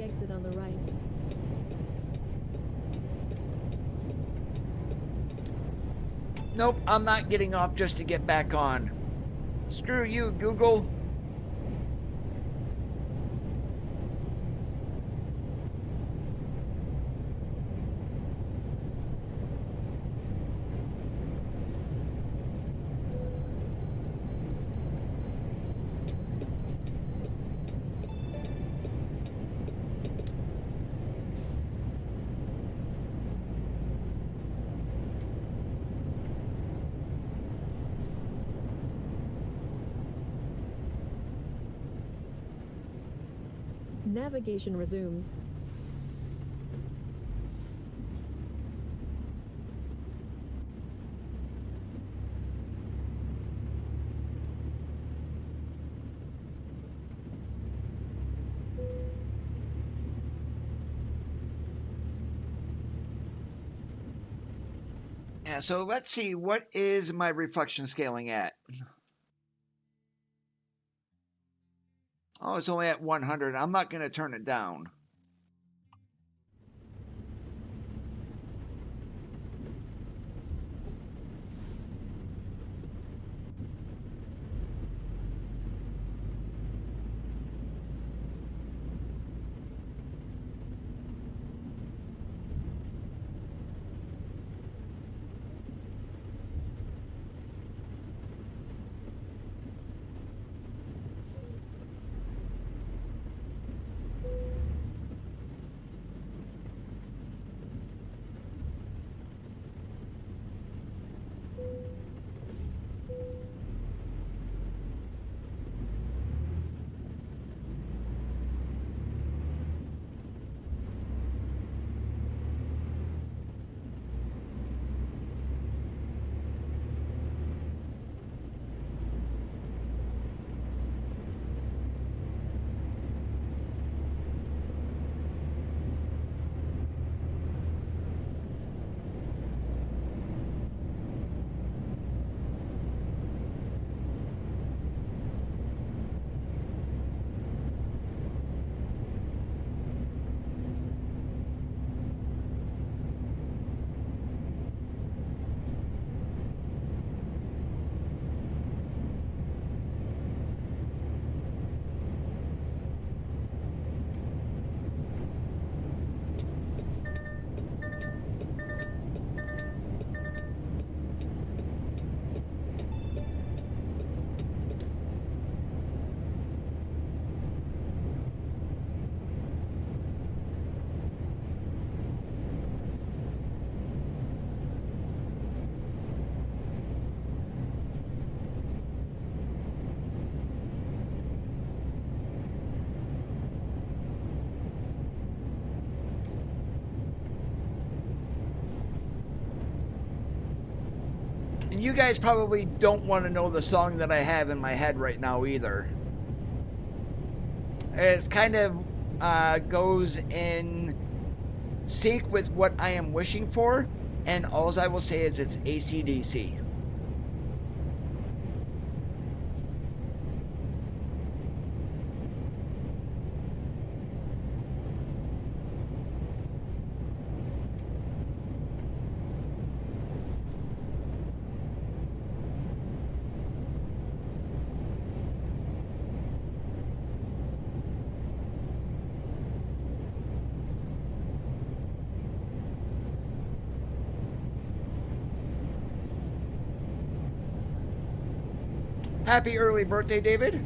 exit on the right. Nope, I'm not getting off just to get back on. Screw you, Google. Navigation resumed. Yeah, so let's see, what is my reflection scaling at? Oh, it's only at 100. I'm not going to turn it down. And you guys probably don't want to know the song that I have in my head right now either. It kind of goes in sync with what I am wishing for, and all I will say is it's AC/DC. Happy early birthday, David.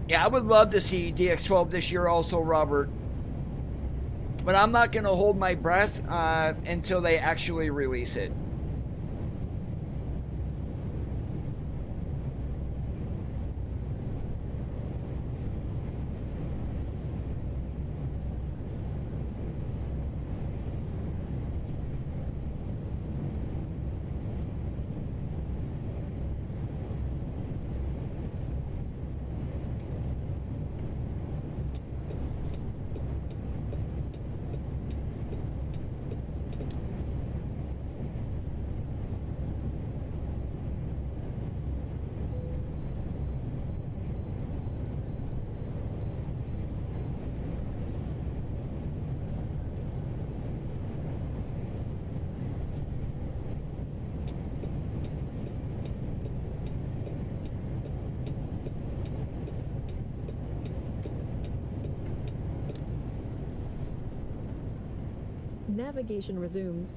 Yeah, I would love to see DX12 this year also, Robert. But I'm not going to hold my breath until they actually release it. Navigation resumed.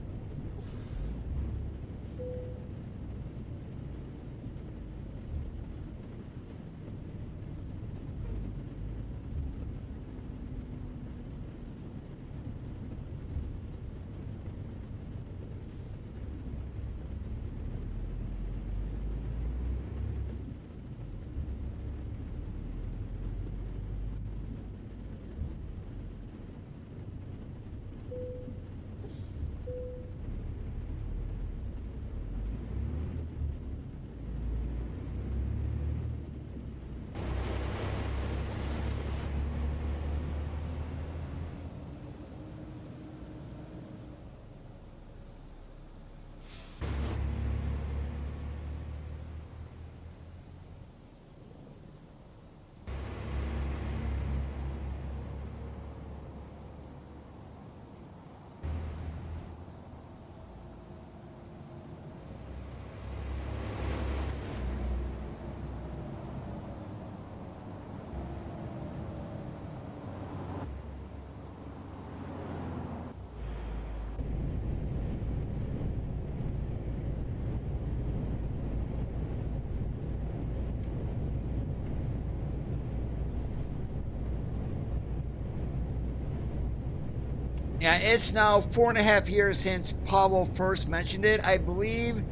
Yeah, it's now 4.5 years since Pavel first mentioned it. I believe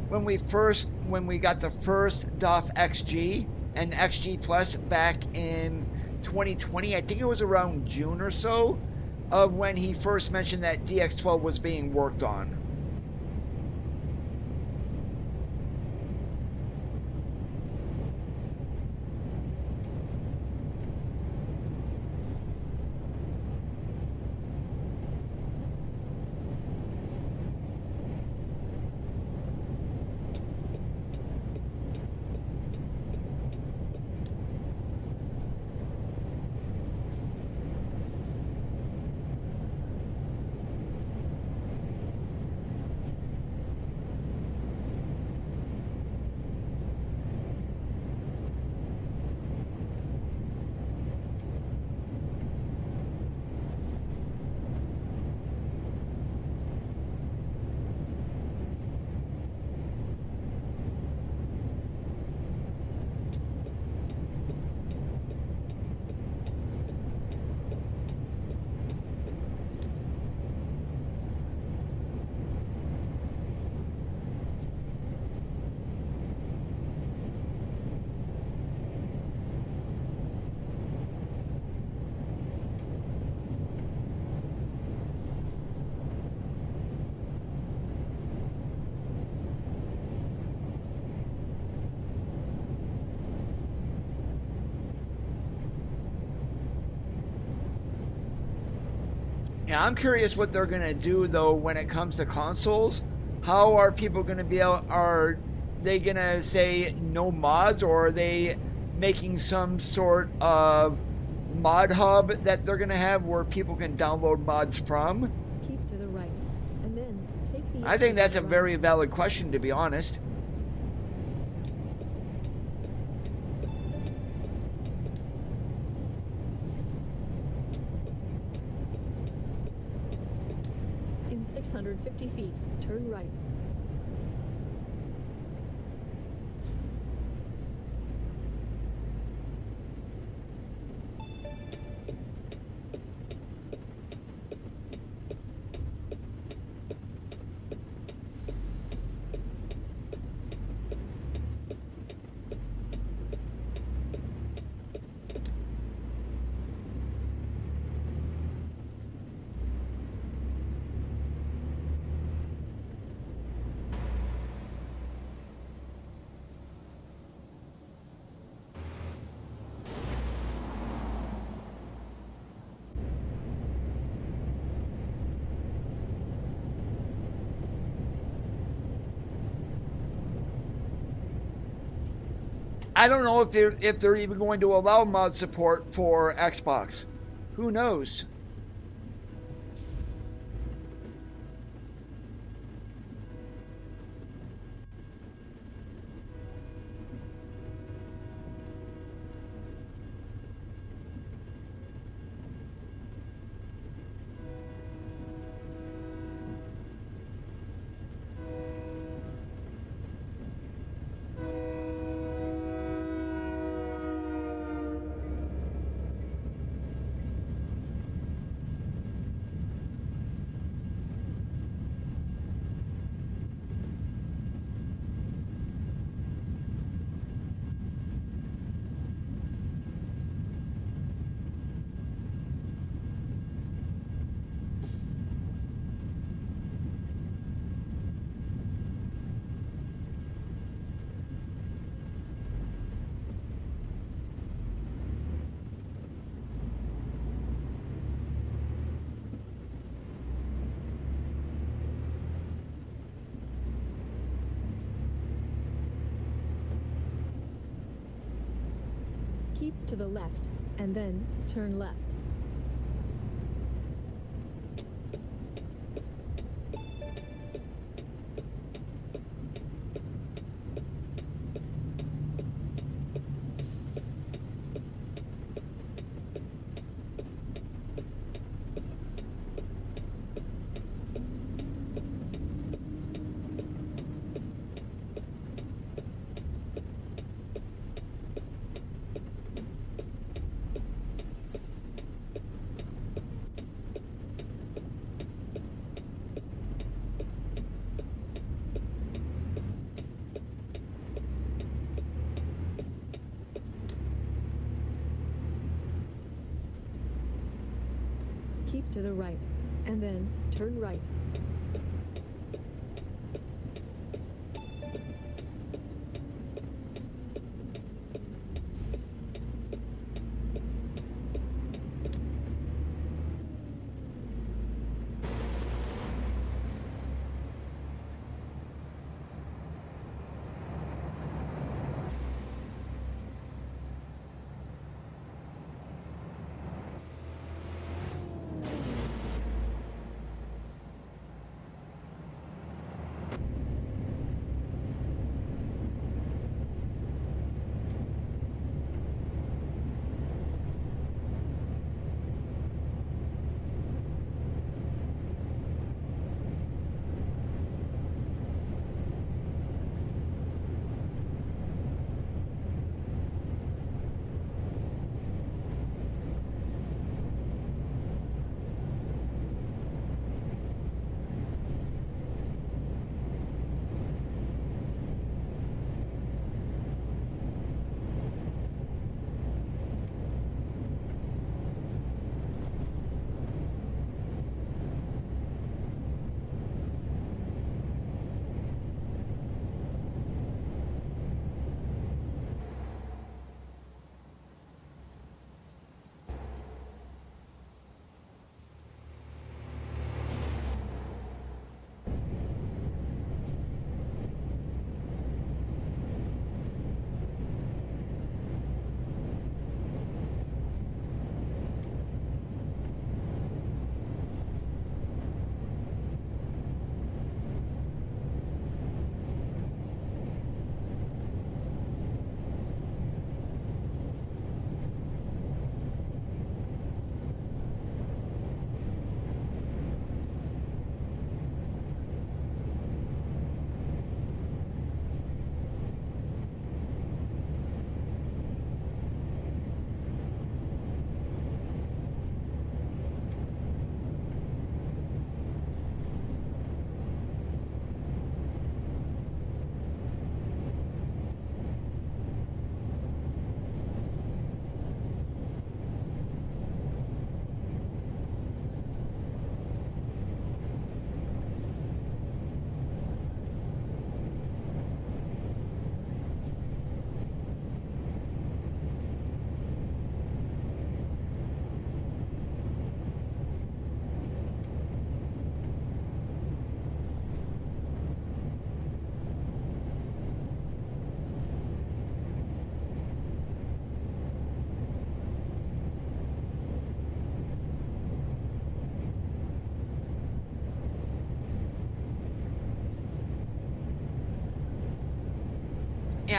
when we got the first DOF XG and XG Plus back in 2020, I think it was around June or so, of when he first mentioned that DX12 was being worked on. Yeah, I'm curious what they're gonna do though when it comes to consoles. How are people gonna be able? Are they gonna say no mods, or are they making some sort of mod hub that they're gonna have where people can download mods from? Keep to the right, and then take the. I think that's a right. very valid question, to be honest. In 650 feet, turn right. I don't know if they're even going to allow mod support for Xbox. Who knows? Keep to the left, and then turn left. Keep to the right, and then turn right.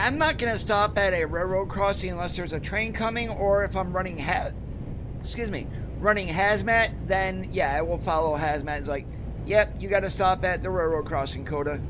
I'm not going to stop at a railroad crossing unless there's a train coming, or if I'm running running hazmat, then yeah, I will follow hazmat. It's like, yep, you got to stop at the railroad crossing, Coda.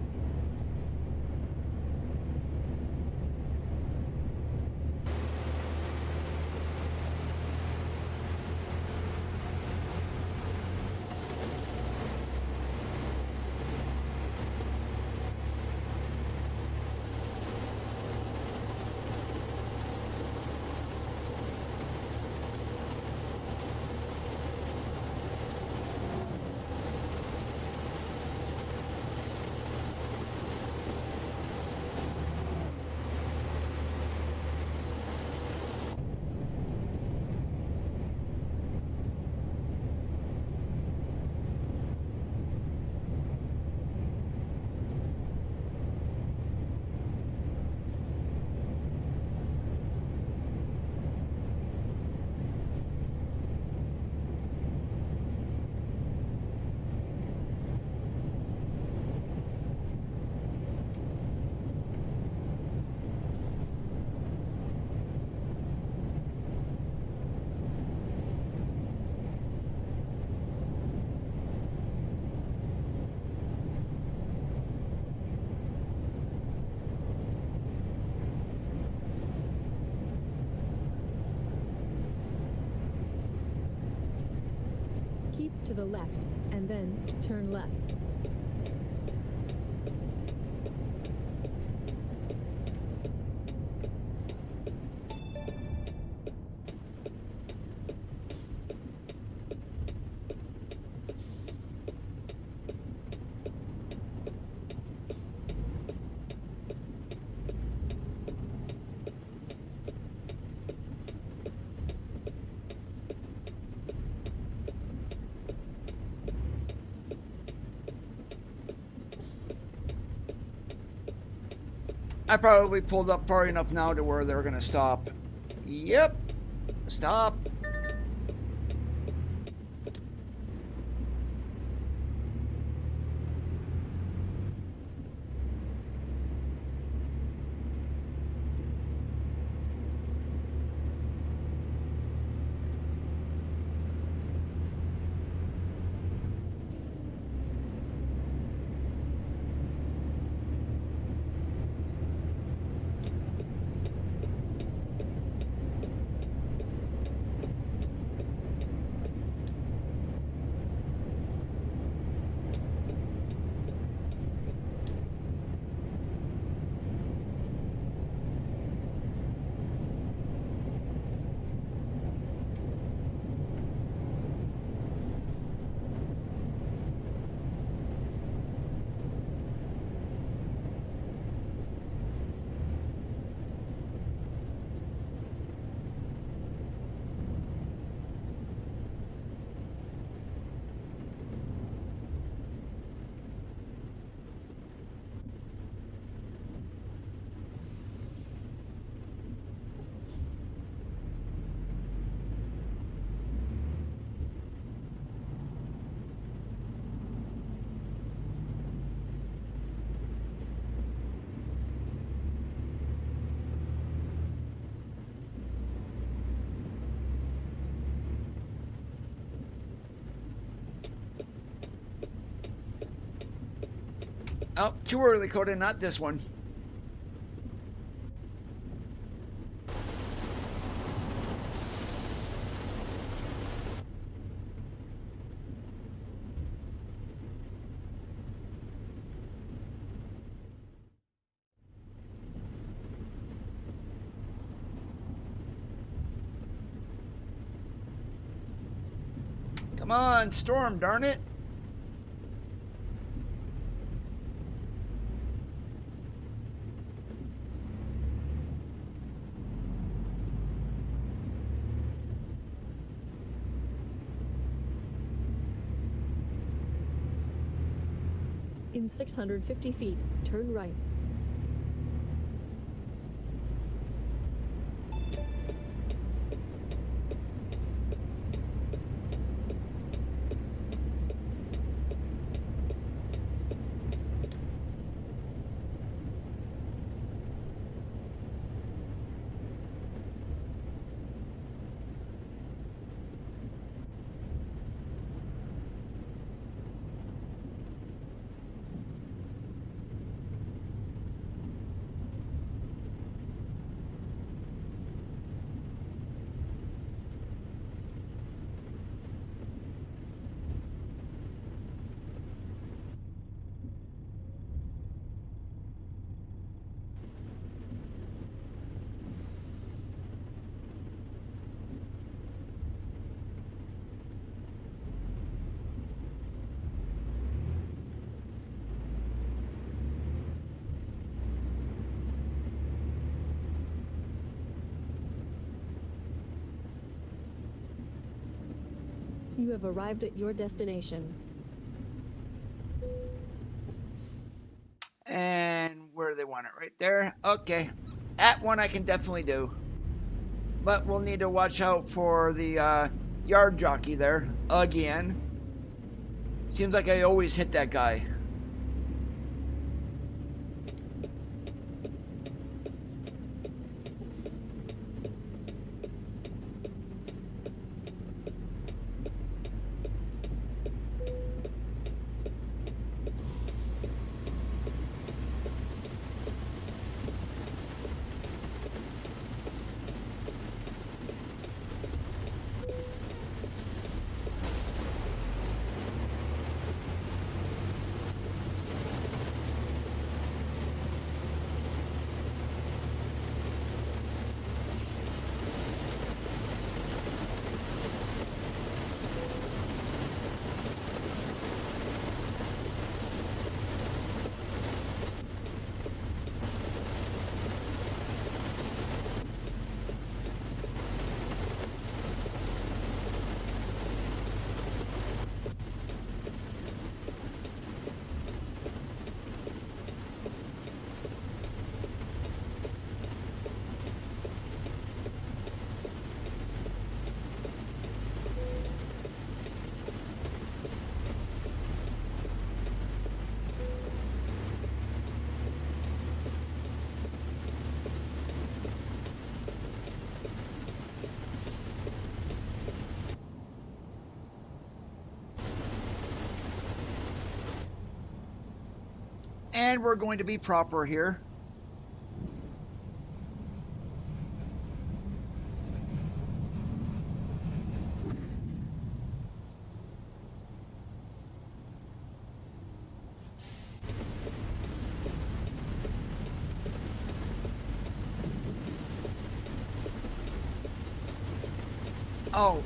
Keep to the left, and then turn left. I probably pulled up far enough now to where they're going to stop. Yep. Stop. Oh, too early, Coda, not this one. Come on, Storm, darn it. In 650 feet, turn right. You have arrived at your destination. And where do they want it? Right there. Okay. That one I can definitely do. But we'll need to watch out for the yard jockey there again. Seems like I always hit that guy. And we're going to be proper here. Oh.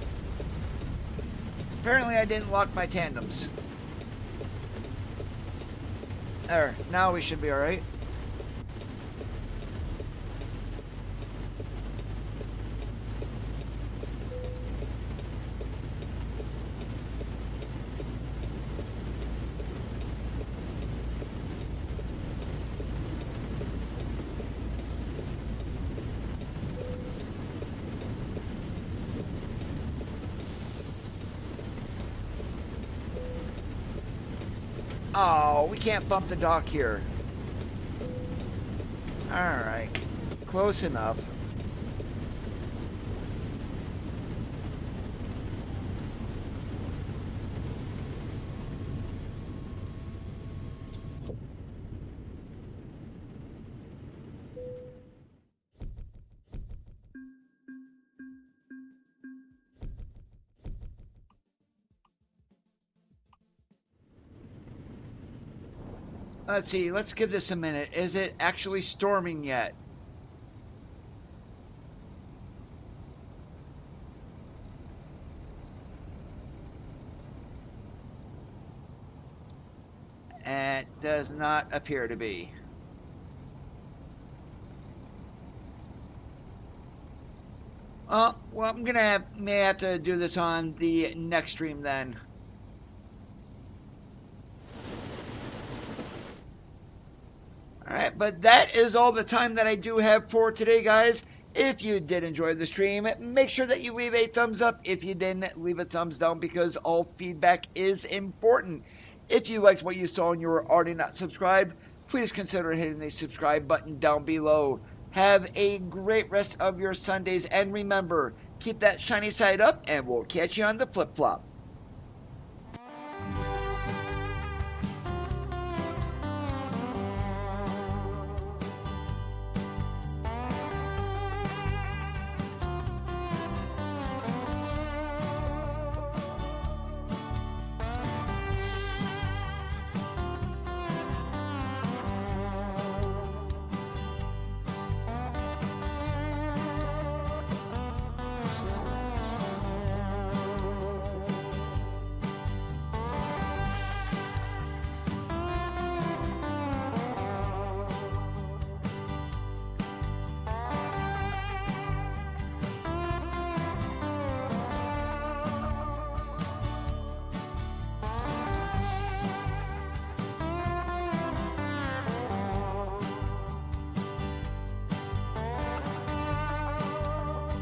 Apparently I didn't lock my tandems. There, now we should be alright. Oh, we can't bump the dock here. Alright. Close enough. Let's see, let's give this a minute. Is it actually storming yet? It does not appear to be. Oh, well, I'm gonna may have to do this on the next stream then. Alright, but that is all the time that I do have for today, guys. If you did enjoy the stream, make sure that you leave a thumbs up. If you didn't, leave a thumbs down because all feedback is important. If you liked what you saw and you were already not subscribed, please consider hitting the subscribe button down below. Have a great rest of your Sundays, and remember, keep that shiny side up, and we'll catch you on the flip-flop.